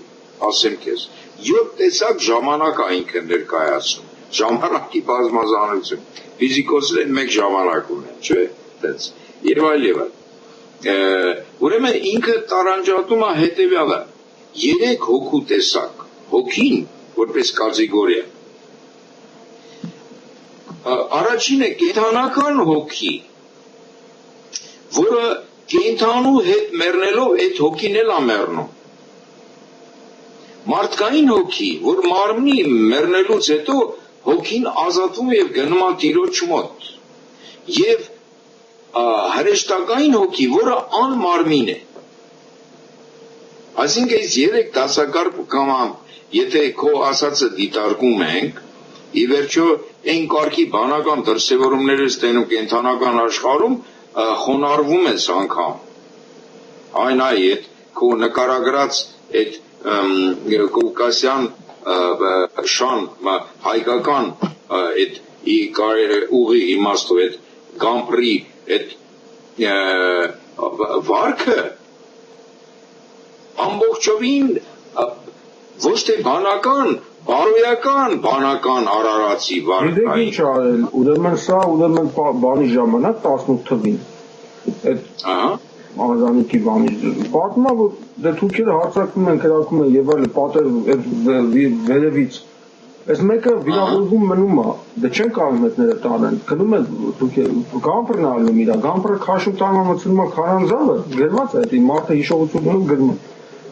A: ասեմ քեզ 7 տեսակ ժամանակ այնքը ներկայացնում ժամանակի բազմազանություն ֆիզիկոսներն մեկ ժամանակ ունեն չէ այդպես եւ այլ ուրեմն ինքը տարանջատում է հետեւյալը 3 հոգու տեսակ հոգին որպես կատեգորիա առաջինը կենդանական հոգի որը կենդանու հետ մեռնելով այդ հոգին էլ է մեռնում մարդկային հոգի որ մարմնի մեռնելուց հետո հոգին ազատվում եւ գնում է Տիրոջ մոտ եւ հրեշտակային հոգի որը անմարմին է այսինքն այս 3 դասակարգ կամ եթե քո ասածը դիտարկում ենք ի վերջո այն կարգի բանական դրսևորումները ստենում կենթանական աշխարհում խոնարհվում ես անգամ այն այդ քո նկարագրած այդ կովկասյան շան հայկական այդ ուղի իմաստով այդ գամպրի այդ վարքը ամբողջովին ոչ թե բանական բանական արարածի վարկային։
B: Ինչ արել, ուրեմն սա ուրեմն բանի ժամանակ 18 թվին։ Այդ Ազանիկի բանի պատմում է որ դե թուրքերը հարձակվում են, կրակում են եւ այլ պատեր վերևից։ Այս մեկը վիրավորվում մնում է, դե չեն կարող մետները տանեն։ Գնում են թուրքերը գամբրն ալնում իր, գամբրը քաշում տանում մցնում է քարանձավը, գրված է, այդ մարդը հիշողություն ունի գրում։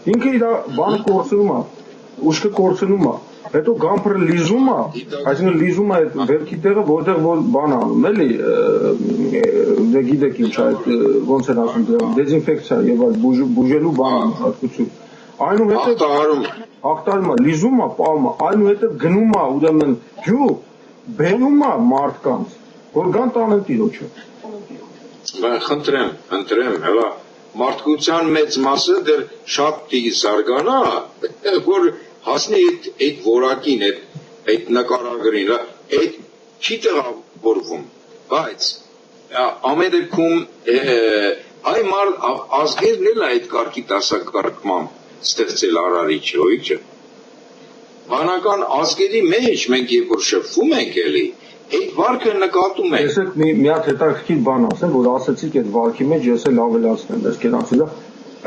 B: Ինքը իր բանը կորցնում է, ուշքը կորցնում է։ Հետո գամբրը լիզում է, այսինքն լիզում է այդ վերքի տեղը, որտեղ որ բան անում, էլի, դե գիտեք ինչ այդ ոնց են ասում դրա, դեզինֆեկցիա եւ այլ բուժելու բան հատկություն։ Այնուհետեւ հաղթարում է, լիզում է, պարում է, այնուհետեւ գնում է ուրեմն ջու, բերում է մարդկանց, որ գան տանեն Տիրոջը։
A: Խնդրեմ, հələ մարդկության մեծ մասը դեռ շատ պիտի զարգանա, որ հասնի այդ որակին, այդ նկարագրին, այդ չի տեղավորվում, բայց ամեն դեպքում այ ազգերն էլ այդ կարգի դասակարգման ստեղծել արարիչը, ոիչը։ Բանական ազգերի մեջ մենք երբ որ շփվում ենք էլի, այդ վարքը նկատում ենք։
B: Տեսեք մի հատ հետաքրքիր բան ասեմ, որ ասացիք այդ վարքի մեջ ես էլ ավելացնեմ, ես կենացիլա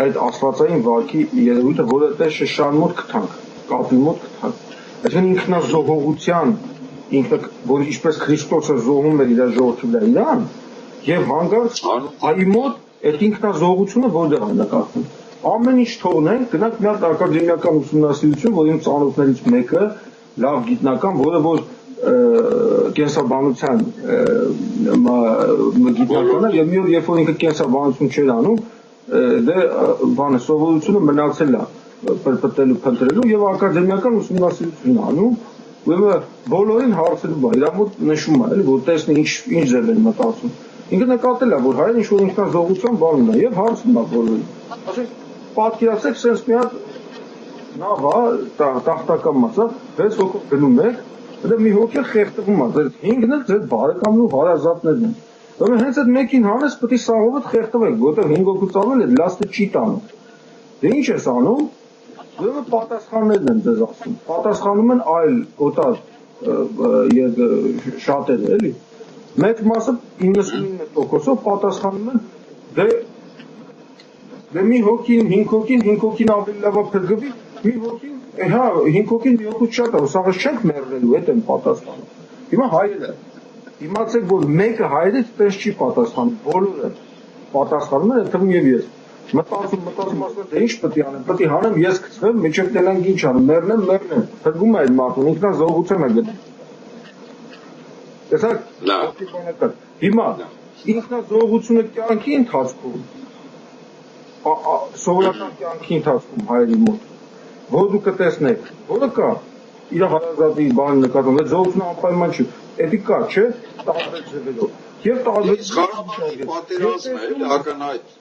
B: այդ աստվածային վարքի երևույթը, որը տես շշան մոտ կթանք, կապի մոտ կթանք։ Այսինքն ինքնազոհողության, որ ինչպես Քրիստոսը զոհում էր իր ժողովրդի վրա իրան, եւ հանգարց այ մոտ այդ ինքնազոհությունը որտեղ է նկատվում։ Ամեն ինչ թողնենք, գնանք մի հատ ակադեմիական ուսումնասիրություն, որ իմ ծանոթներից մեկը լավ գիտնական, որը որ կենսաբանության գիտնական է, եւ մի օր երբ որ ինքը կենսաբանություն չէր անում, դե բանը սովորությունը մնացել է պրպտելու, փնտրելու եւ ակադեմիական ուսումնասիրություն անում ուրեմն բոլորին հարցնում է, իր մոտ նշում է, էլի, որ տեսնի ինչ ձև են մտածում։ Ինքը նկատել է, որ հայրը ինչ-որ ինքնազոհության բան ունի եւ հարցնում է բոլորին։ Ասենք, պատկերացրեք, sense մի հատ նավ է, տախտակա մասը, 6 հոգով գնում եք, դա մի հոգի խեղդվում է, ձեր 5-ն էլ ձեր բարեկամն ու հարազատներն են։ Ուրեմն հենց այդ մեկին հանես պետք է սաղովդ խեղդվեք, որտեղ 5 հոգուց ավել այդ լաստը չի տանում։ Դե ինչ ես անում։ Ուրեմն պատասխաններն են ձեզ ասում։ Պատասխանում են այլ օտար շատերը, էլի։ Մեկ մասը 99%-ով պատասխանում են դե մի հոգին, 5 հոգին ավելի լավ է փրկվի, մի հոգին, հա, 5 հոգին մի հոգուց շատ է, սաղս չենք մեռնելու, հետ են պատասխանում։ Հիմա հայերը, իմացեք, որ մեկը հայերից տես չի պատասխանում, բոլորը պատասխանում են, թվում եւ ես։ Մտածում ասում դե ինչ պետք է անեմ, պետք է հանեմ, ես գցվեմ, միջև տելանք ինչ անեմ, մեռնեմ, փրկում է այդ մարդուն, ինքնազոհության է գնում։ Տեսակ, հիմա ինքնազոհությունը կյանքի ընթացքում, սովորական կյանքի ընթացքում հայերի մոտ, որ դու կտեսնեք, որը կա, իր հարազատի բան նկատում, այդ զոհությունը անպայման չի, էդի կա, չէ, տարբեր ձևերով, եւ տարբեր
A: պատերազմը էլ ակնհայտ։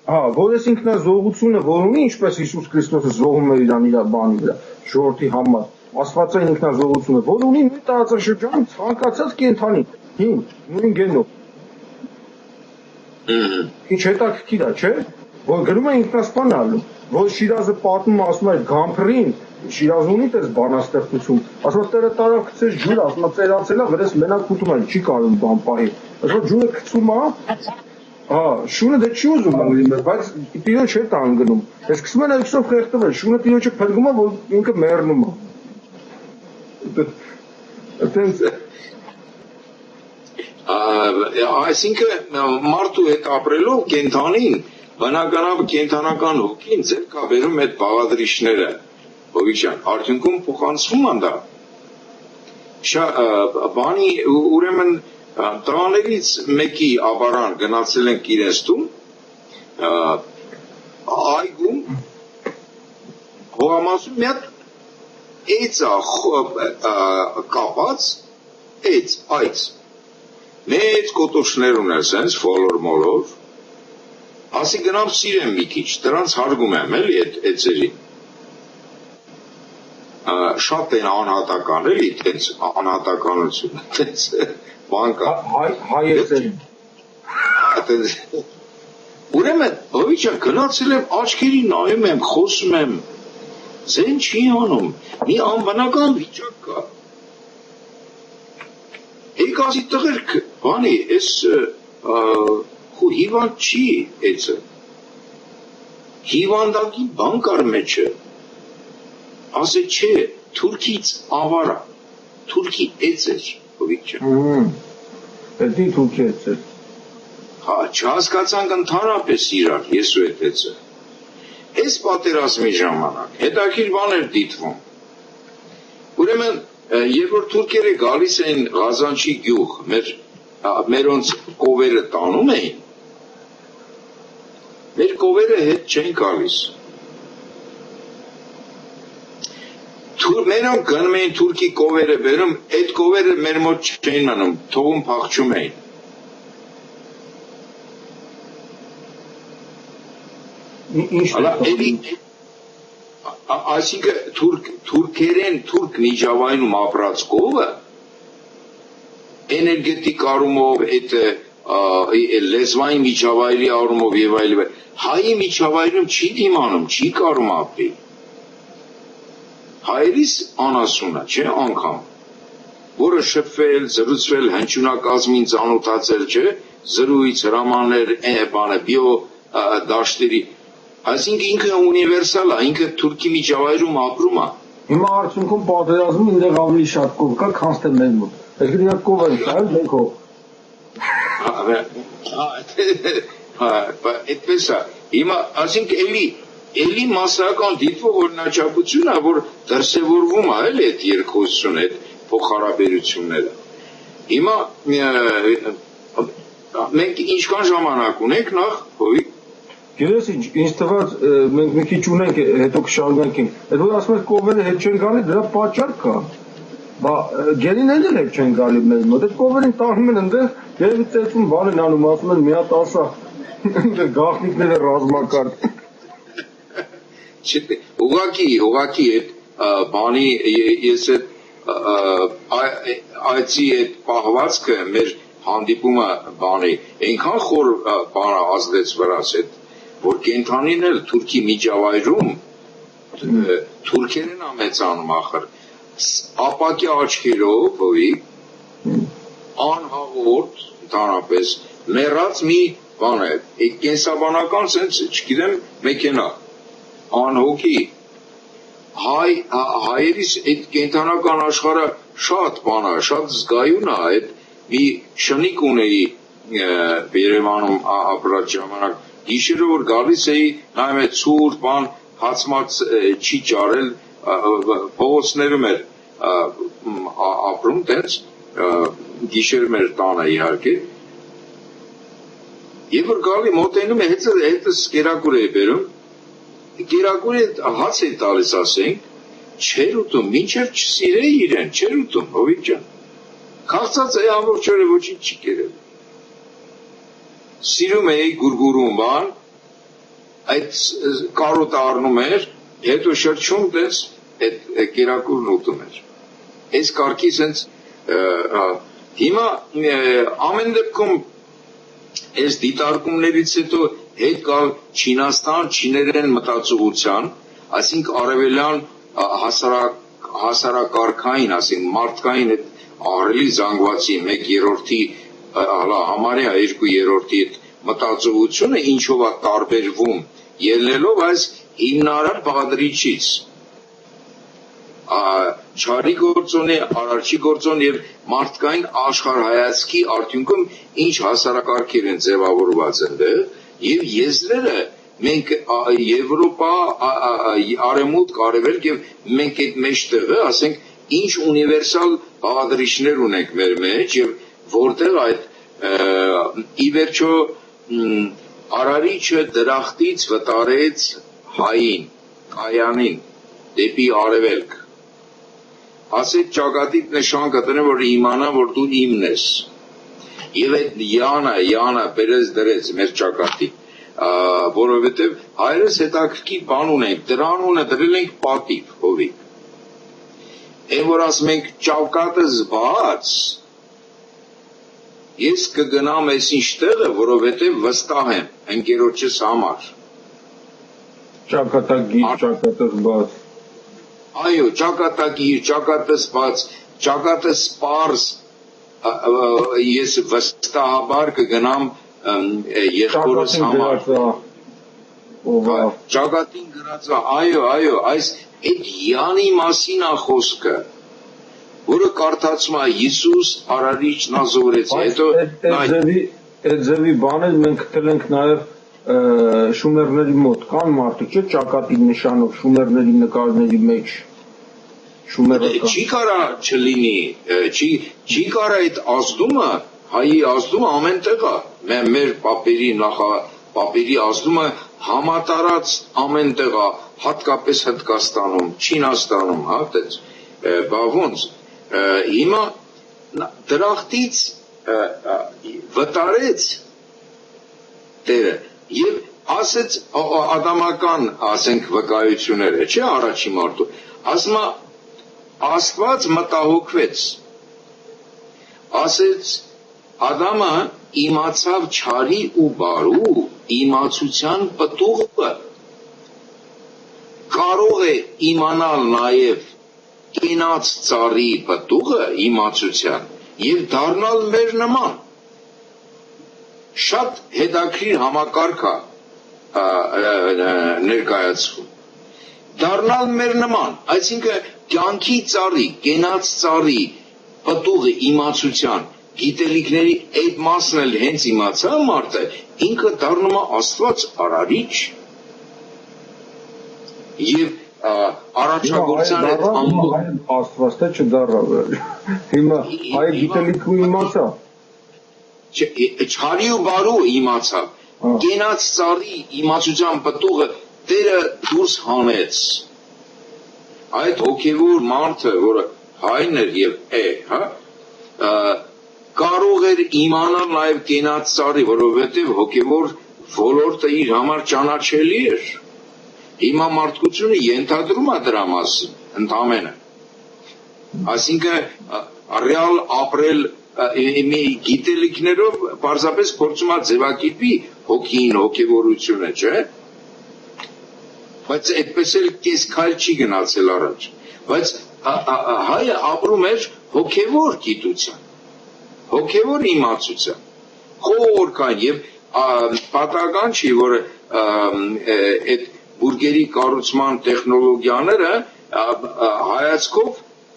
B: Հա, որ այս ինքնազոհությունը, որ ունի, ինչպես Հիսուս Քրիստոսը զոհում էր իրան իր բանի վրա, ժողովրդի համար, աստվածային ինքնազոհությունը, որ ունի նույն տարածաշրջանում ցանկացած կենդանի, նույն գենով։ Ինչ հետաքրքիր է, չէ՞, որ գրում է ինքնասպանալու, որ Շիրազը պատմում ասում է այդ Գամփրին, Շիրազը ունի դες բանաստեղծություն, ասում է տերը տարավ գցես ջուր, ասում է ծերացել է, վրես մենակ ուտում են, չի կարող բան պահի։ Ասում է ջուրը գցում է, հա, շունը դե չի ուզում անգլիմը, բայց տիրոջ հետ է անգնում։ Ես սկսում են այդքսով խեղդվել, շունը տիրոջը փրկում է, որ ինքը մեռնում է։
A: Այսինքն մարդու հետ ապրելով կենդանին, բնականաբար կենդանական հոգին ձեր կա վերում այդ բաղադրիչները, հովիչյան, արդյունքում փոխանցվում են դա։ Բանի ուրեմն տղաներից մեկի ապարան գնացել ենք իրենց տուն, այգում, հողամասում մի հատ էծ կապած, այծ, մեծ կոտոշներ ուներ սենց, ֆոլոր մոլոր, ասի գնամ սիրեմ մի քիչ, դրանց հարգում եմ էլի էծերին, շատ են անհատական էլի, տենց անհատականություն, տենց բանկա,
B: հայեցերին,
A: ուրեմն, հովիչան, գնացել եմ, աչքերի նայում եմ, խոսում եմ, ձեն չի անում, մի անբնական վիճակ կա, եկ ասի տղերք, բանի, ես հիվանդ չի էծը, հիվանդակի բան կար մեջը, ասե չէ, թուրքից ավարա, թուրքի էծ էր, հովիչան,
B: էդի թուրքի էծ էր,
A: հա, չհասկացանք ընդհանրապես իրար, ես ու էդ էծը, այս պատերազմի ժամանակ, հետաքրքիր բան էր դիտվում, ուրեմն, երբ որ թուրքերը գալիս էին Ղազանչի գյուղ, մերոնց կովերը տանում էին, մեր կովերը հետ չեն գալիս, մերոնք գնում էին թուրքի կովերը բերում, այդ կովերը մեր մոտ չեն մնում, թողում փախչում էին, այսինքն թուրքերեն թուրք միջավայրում ապրած կովը էներգետիկ առումով այդ լեզվային միջավայրի առումով եւ այլն հայի միջավայրում չի դիմանում չի կարող ապրի հայերիս անասունը չէ անգամ որը շփվել զրուցվել հնչյունակազմին ծանոթացել չէ զրույց հրամաններ բանը բիո դաշտերի այսինքն ինքը ունիվերսալ է, ինքը թուրքի միջավայրում ապրում է։
B: Հիմա արդյունքում պատերազմում ինձ ավելի շատ կով կա, քան թե մեր մոտ։ Այսինքն իրար կով են տալ, մենք հող։
A: Այդպես է։ Հիմա այսինքն էլի մասսայական դիտվող օրինաչափություն է, որ դրսևորվում է էլ այդ երկխոսությունը, այդ փոխհարաբերությունները։ Հիմա մենք ինչքան ժամանակ ունենք նախ հովի
B: Գիտես ինչ, ինձ թվաց մենք մի քիչ ունենք, հետո կշարունակենք։ Այդ որ ասում ես կովերը հետ չեն գալի, դրա պատճառ կա։ Բա գերիներն էլ չեն գալի մեզ մոտ, այդ կովերին տանում են այնտեղ, երևի ծեցում բան են անում, ասում են մի հատ ասա, գաղտնիքները ռազմակարգ։
A: Ուղղակի այդ բանի ես այցի այդ պահվածքը մեր հանդիպումը բանի այնքան խոր բանը ազդեց վրաս այդ որ կենթանին էլ Թուրքի միջավայրում թուրքերեն ամեցանում ախր ապակի աչքերով հովի անհաղորդ ընդհանրապես մեռած մի բան է կենսաբանական sense չգիտեմ մեքենա անհոգի հայերիս այդ կենթանական աշխարհը շատ բան է շատ զգայուն է այդ մի շնիկ ունեի Երևանում ապրած ժամանակ գիշերը որ գալիս էի նայում է ցուրտ բան հացմած չի ճարել փողոցներում էր ապրում տենց գիշերը մեր տանը իհարկե եւ որ գալի մոտենում է հետս կերակուր է բերում կերակուրի հաց է տալիս ասենք չեր ուտում մինչև չսիրեի իրեն չեր ուտում հովիկ ջան քաղցած է ամբողջ օրը ոչինչ չի կերել սիրում էի գուրգուրում բան այդ կարոտը առնում էր հետո շրջում դες այդ կերակուրն ուտում էր այս կարգի sense հիմա ամեն դեպքում այս դիտարկումներից հետո հետ գալ Չինաստան չիներեն մտածողության այսինքն արևելյան հասարակարգային ասենք մարդկային այդ ահռելի զանգվածի 1/3-ի համարյա 2/3-ի այդ մտածողությունը ինչով է տարբերվում ելնելով այս հիմնարար բաղադրիչից չարի գործոնի, արարչի գործոն եւ մարդկային աշխարհայացքի արդյունքում ինչ հասարակարգեր են ձևավորված այնտեղ եւ եզրերը մենք Եվրոպա, Արևմուտք, Արևելք եւ մենք այդ մեջտեղը, ասենք, ինչ ունիվերսալ բաղադրիչներ ունենք մեր մեջ եւ որտեղ այդ ի վերջո Արարիչը դրախտից վտարեց հային, կայանին դեպի Արևելք ասեց ճակատիդ նշան կտրեմ որ իմանա որ դու իմն ես եւ այդ յանը բերեց դրեց մեր ճակատի որովհետեւ հայրս հետաքրքիր բան ունենք դրան դրել ենք պատիվ հովի այն որ ասում ենք ճակատը զբաղած ես կգնամ այս ինչ տեղը որովհետեւ վստահ եմ ընկերոջս համար
B: ճակատագիր ճակատը զբաղած
A: այո, ճակատագիր, ճակատսպած, ճակատսպարս ես վստահաբար կգնամ եղբորս համար ճակատին գրածա, այո, այս այդ յանի մասին է խոսքը որը կարդացում է Հիսուս Արարիչն ազորեց հետո
B: այդ ձևի բաներ մենք գտել ենք նաև շումերների մոտ կան մարդիկ չէ ճակատի նշանով շումերների նկարների մեջ շումերական
A: չի կարա չլինի չի կարա այդ ազդումը հայի ազդումը ամեն տեղ է մեր պապերի ազդումը համատարած ամեն տեղ է հատկապես Հնդկաստանում Չինաստանում հա դες բավոնց հիմա դրախտից վտարեց տերը եւ ասեց ադամական ասենք վկայությունները չէ առաջի մարդու ասма Աստված մտահոգվեց ասեց Ադամը իմացավ չարի ու բարու իմացության պտուղը կարող է իմանալ նաև կենաց ծառի պտուղը իմացության եւ դառնալ մեր նման շատ հետաքրիր համակարգ է ներկայացվում դառնալ մեր նման այսինքն կյանքի ծառի կենաց ծառի պտուղը իմացության գիտելիքների այդ մասն էլ հենց իմացա մարդը ինքը դառնում է Աստված Արարիչ եւ առաջնագործան այդ ամբողջ
B: Աստված թե չդառավ հիմա հայ գիտելիքու իմացա
A: չարի ու բարու իմացա կենաց ծառի իմացության պտուղը Տերը դուրս հանեց այդ հոգևոր մարդը որը հայներ եւ հա կարող էր իմանալ նաեւ կենաց ծառի, որովհետեւ հոգեվոր ոլորտը իր համար ճանաչելի էր։ Հիմա մարդկությունը ենթադրում է դրա մասին, ընդամենը։ Այսինքն ռեալ ապրել մի գիտելիքներով պարզապես փորձում է ձևակերպի հոգին, հոգևորությունը, չէ՞։ Բայց այդպես էլ կես քայլ չի գնացել առաջ։ Բայց հայը ապրում էր հոգևոր գիտության, հոգևոր իմացության, խորքան եւ պատահական չի, որ այդ բուրգերի կառուցման տեխնոլոգիաները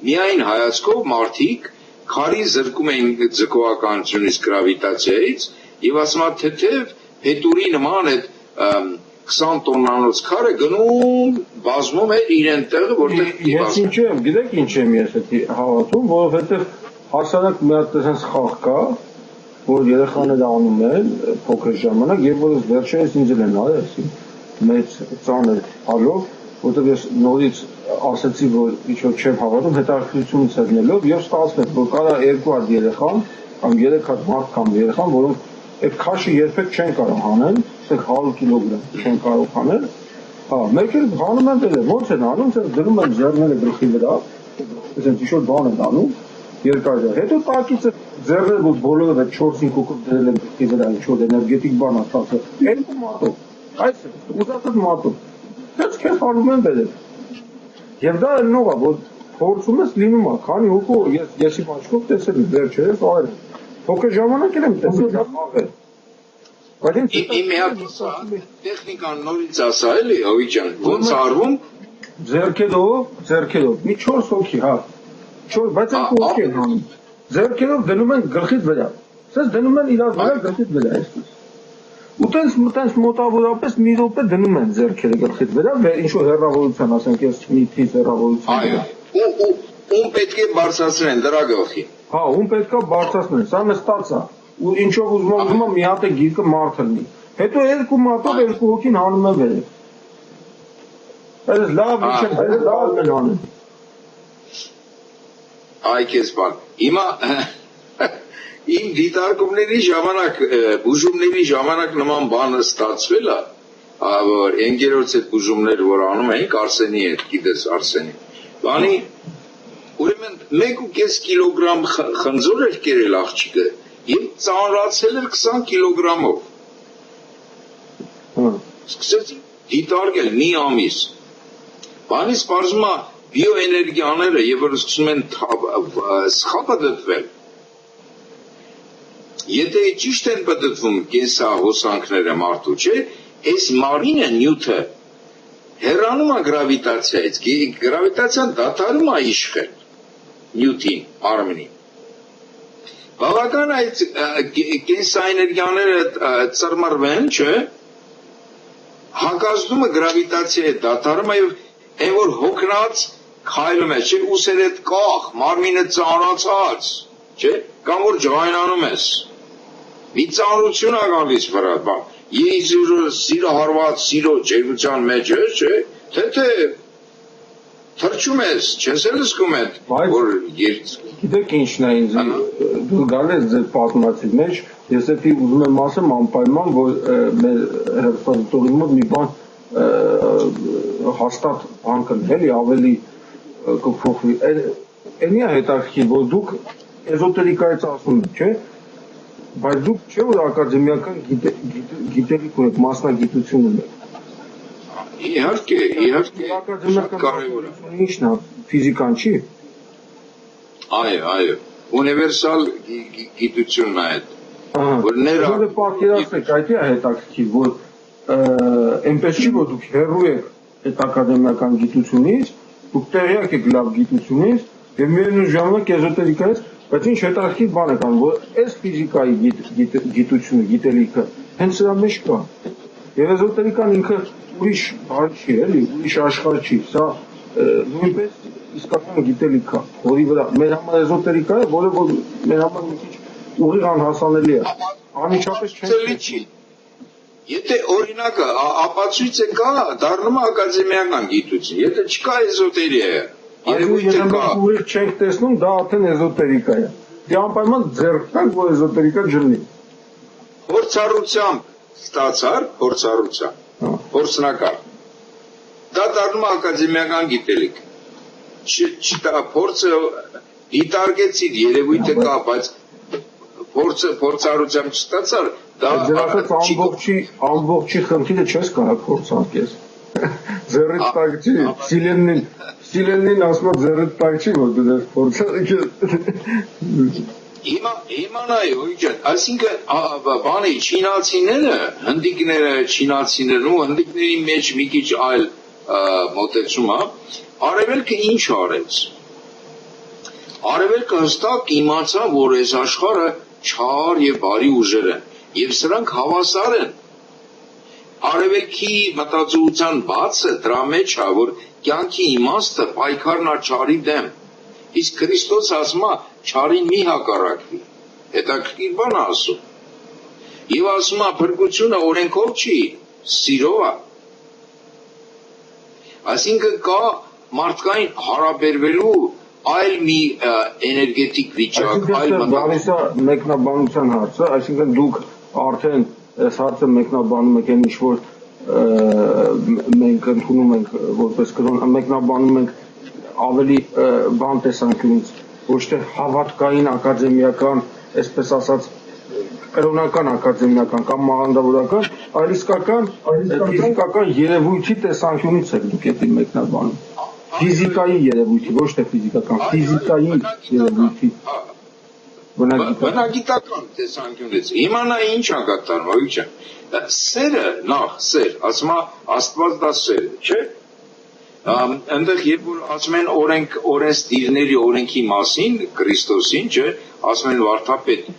A: միայն հայացքով մարդիկ քարի զրկում էին ձգողականությունից, գրավիտացիայից եւ ասում են թեթև փետուրի նման այդ 20 տոննանոց քարը գնում բազմում է իրեն տեղը, որտեղ
B: ես ինչ եմ, գիտեք ինչ եմ ես հավատում, որովհետեւ հասարակ մի հատ այդպես խաղ կա, որ երեխաները անում են փոքր ժամանակ, եւ որ վերջերս ինձ են արել, մեծ ծանր հալով, որտեղ ես նորից ասացի, որ ինչ-որ չեմ հավատում, հետաքրքրությունից ելնելով եւ ստացվեց, որ կարա 2 հատ երեխան կամ 3 հատ մարդ կամ երեխան, որոնք այդ քաշը երբեք չեն կարող հանել, ասենք 100 կիլոգրամ չեն կարող հանել, հա, մեկ էլ հանում են դել, ոնց են անում, դնում են ձեռները գլխի վրա, այսինքն ինչ-որ բան են անում, երկար, հետո տակից ձեռները որ բոլորը 4-5 հոգով դրել են գլխի վրա, ինչ-որ էներգետիկ բան է ստացել, 2 մատով, այս ուզածդ մատով, քեզ հանում են դել։ Եվ դա ելնող է, որ փորձում ես լինում է, քանի հոգու ես իմ աչքով տեսել եմ վերջերս արել եմ։ Փոքր ժամանակ եմ տեսել դա խաղել։ Բայց
A: իմ հատ տեխնիկան նորից ասա էլի, Հովիկ ջան, ոնց արվում ձեռքերով, մի 4 հոգի, հա։ 4, բայց այն հոգի են անում։ Ձեռքերով դնում են գլխից վրա։ Սենց դնում են իրար վրա գլխից վրա, այսպես։ Ու տենց մոտավորապես մի րոպե դնում են ձեռքերը գլխից վրա, ինչ-որ հեռավորության, ասենք ես միտից հեռավորություն։ Այո, ում պետք է բարձրացնեն դրա գլխին։
B: Հա, ում պետք է բարձրացնեն, սա նստած է։ Ու ինչով ուզում է մի հատ է գիրկը մարդ լինի։ Հետո 2 մատով 2 հոգին հանում են վերև։ Այս լավ ինչ են անում։
A: Այ քեզ բան։ Հիմա իմ դիտարկումների ժամանակ, բուժումների ժամանակ նման բանը ստացվել է, որ ընկերոջ այդ բուժումները, որ անում էինք Արսենի հետ, գիտես Արսենի։ Բանի ուրեմն 1.5 կիլոգրամ խնձոր էր կերել աղջիկը եւ ծանրացել էր 20 կիլոգրամով։ Սկսեց դիտարկել մի ամիս։ Բանից բարձում է բիոէներգիաները եւ որ սկսում են սխալը դդվել։ Եթե ճիշտ են բդդվում կենսահոսանքները մարդու, չէ, այս մարինը նյութը հեռանում է գրավիտացիայից, գրավիտացիան դադարում է իշխել նյութին, արմնին։ Բավական այդ կենսաէներգիաները ծրմռվեն, չէ, հակազդումը գրավիտացիայի դադարում է եւ այն որ հոգնած քայլում է, չէ, ուսերը կախ, մարմինը ծանրացած, չէ, կամ որ ջղայնանում ես։ Մի ծանրություն է գալիս վրա, բան։ Սիրո հարված, սիրո ջերմության մեջ ես, չէ, թե թրջում ես, չես էլ զգում այդ, որ
B: գիտեք ինչն է ինձ, դու գալ ես ձեր պատմածի մեջ, ես էդի ուզում եմ ասեմ անպայման, որ մեր հերթադիտողի մոտ մի բան հաստատ բան կլինի, էլի ավելի կփոխվի, էնի է հետաքրքիր, որ դուք էզոտերիկայից ասում եք, չէ, բայց դուք չէ որ ակադեմիական գիտելիք ունեք, մասնագիտություն ունեք։
A: Իհարկե,
B: կարևոր է։ Ինչն է, ֆիզիկան չի։
A: Այո, ունիվերսալ գիտությունն է այդ։
B: Որ պատկերացրեք, այդ է հետաքրքիր, որ այնպես չի, որ դուք հեռու եք այդ ակադեմիական գիտությունից, դուք տեղյակ եք լավ գիտությունից եւ միևնույն ժամանակ էզոտերիկայից, բայց ինչ հետաքրքիր բան է կան, որ այս ֆիզիկայի գիտությունը, գիտելիքը հենց սրա մեջ կա։ Եվ էզոտերիկան ինքը ուրիշ բան չի, էլի, ուրիշ աշխարհ չի, սա նույնպես իսկական գիտելիք է, որի վրա մեր համար էզոտերիկա է, որը որ մեր համար մի քիչ ուղիղ անհասանելի է։ Անմիջապես
A: չի։ Եթե օրինակը ապացույցը կա, դառնում է ակադեմիական գիտություն, եթե չկա էզոտերիա, երևույթը կա։
B: Ուրիշ չենք տեսնում, դա արդեն էզոտերիկա է։ Դե անպայման ձեռք տանք, որ էզոտերիկա ջնի։
A: Փորձառությամբ ստացար, փորձնակար։ Դա դառնում է ակադեմիական գիտելիք։ Փորձը դիտարկեցի երևույթը կա, բայց փորձառությամբ չստացար, դա
B: ամբողջի խնդիրը չես կարող փորձարկես։ Ձեռիդ տակ չի, Սիլենին ասում է ձեռիդ տակ չի, որ դու դες փորձարկես։
A: Իմանայի, այսինքն բանի չինացիները, հնդիկները, չինացիներն ու հնդիկների մեջ մի քիչ այլ մոտեցում է, արևելքը ինչ արեց։ Արևելքը հստակ իմացա, որ այս աշխարհը չար եւ բարի ուժեր են, եւ սրանք հավասար են։ Արևելքի մտածողության բացը դրա մեջ է, որ կյանքի իմաստը պայքարն է չարի դեմ։ Իսկ Քրիստոս ասում է, չարին մի հակառակվի։ Հետաքրքիր բան է ասում։ Եվ ասում է, փրկությունը օրենքով չի, սիրով է։ Այսինքն կա մարդկային հարաբերվելու այլ մի էներգետիկ վիճակ, այլ
B: մտածողություն։ Մեկնաբանության հարցը, այսինքն դուք արդեն այս հարցը մեկնաբանում եք այն ինչ-որ մենք ընդունում ենք որպես կրոն, մեկնաբանում ենք ավելի բան տեսանկյունից, ոչ թե հավատքային ակադեմիական, այսպես ասած, կրոնական ակադեմիական կամ մաղանդավորական, այլ իսկական ֆիզիկական երևույթի տեսանկյունից եք դուք էդի մեկնաբանում։ Ֆիզիկայի երևույթի, ոչ թե ֆիզիկական, ֆիզիկայի երևույթի։
A: Բնագիտական տեսանկյունից։ Իմանա ինչ ա կատարվում, չէ։ Սերը, նախ սեր, ասում է Աստված դա սեր է, չէ՞։ Այնտեղ երբ որ ասում են օրենսդիրների օրենքի մասին, Քրիստոսին, չէ, ասում են վարդապետ,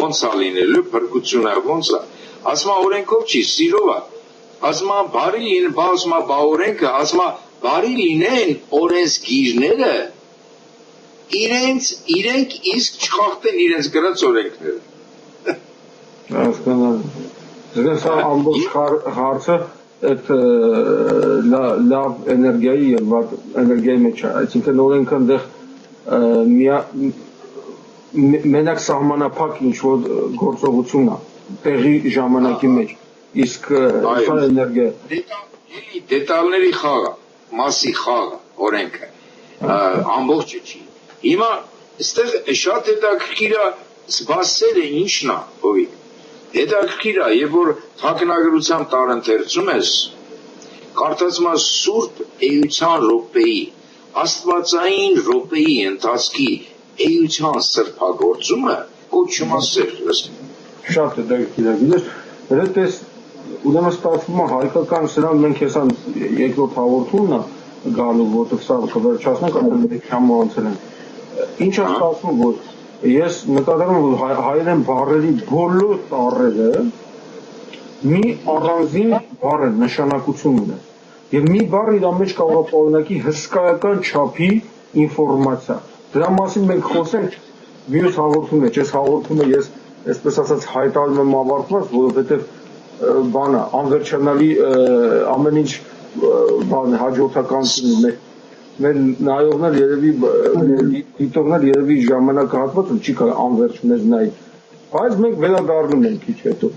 A: ոնց է լինելու, փրկությունը ոնց է։ Ասում է օրենքով չի, սիրով է։ Ասում է բարի լինեն, ասում է բա օրենքը, ասում է բարի լինեն օրենսգիրները, իրենք իսկ չխախտեն իրենց գրած օրենքները։
B: Հասկանալ։ Սա ամբողջ հարցը այդ լավ էներգիայի եւ վատ էներգիայի մեջ է, այսինքն օրենքը այնտեղ մենակ սահմանափակ ինչ-որ գործողություն է տեղի ժամանակի մեջ, իսկ սա էներգիա
A: դետալների խաղը, մասի խաղը, օրենքը, ամբողջը չի։ Հիմա այստեղ շատ հետաքրքիր է սպասելը ինչն է, ովիկ։ Հետաքրքիր է, երբ որ թաքնագրության տարընթերցում ես, կարդացում ես Սուրբ էության րոպեի, աստվածային րոպեի ընթացքի էության սրբագործումը կոչում է սեր։
B: Շատ հետաքրքիր է, գիտես, դες ուրեմն ստացվում է հայկական սրան մենք հեսա երկրորդ հաղորդումն է գալու, որտեղ սա կվերջացնենք, արդեն մեկ ժամ անցել են։ Ինչ է ստացվում, որ ես նկատում եմ, որ հայերեն բառերի բոլոր տառերը մի առանձին բառ են, նշանակություն ունեն։ Եվ մի բառ իր մեջ կարող է պարունակի հսկայական չափի ինֆորմացիա։ Դրա մասին մենք խոսենք մյուս հաղորդումն է, այս հաղորդումը ես այսպես ասած հայտարարում եմ ավարտված, որովհետև բանը անվերջանալի ամեն ինչ բան հաջորդականություն մեր նայողներ երևի դիտողներ երևի ժամանակահատվածը չի կարող անվերջ մեզ նայել, բայց մենք վերադառնում ենք քիչ հետո։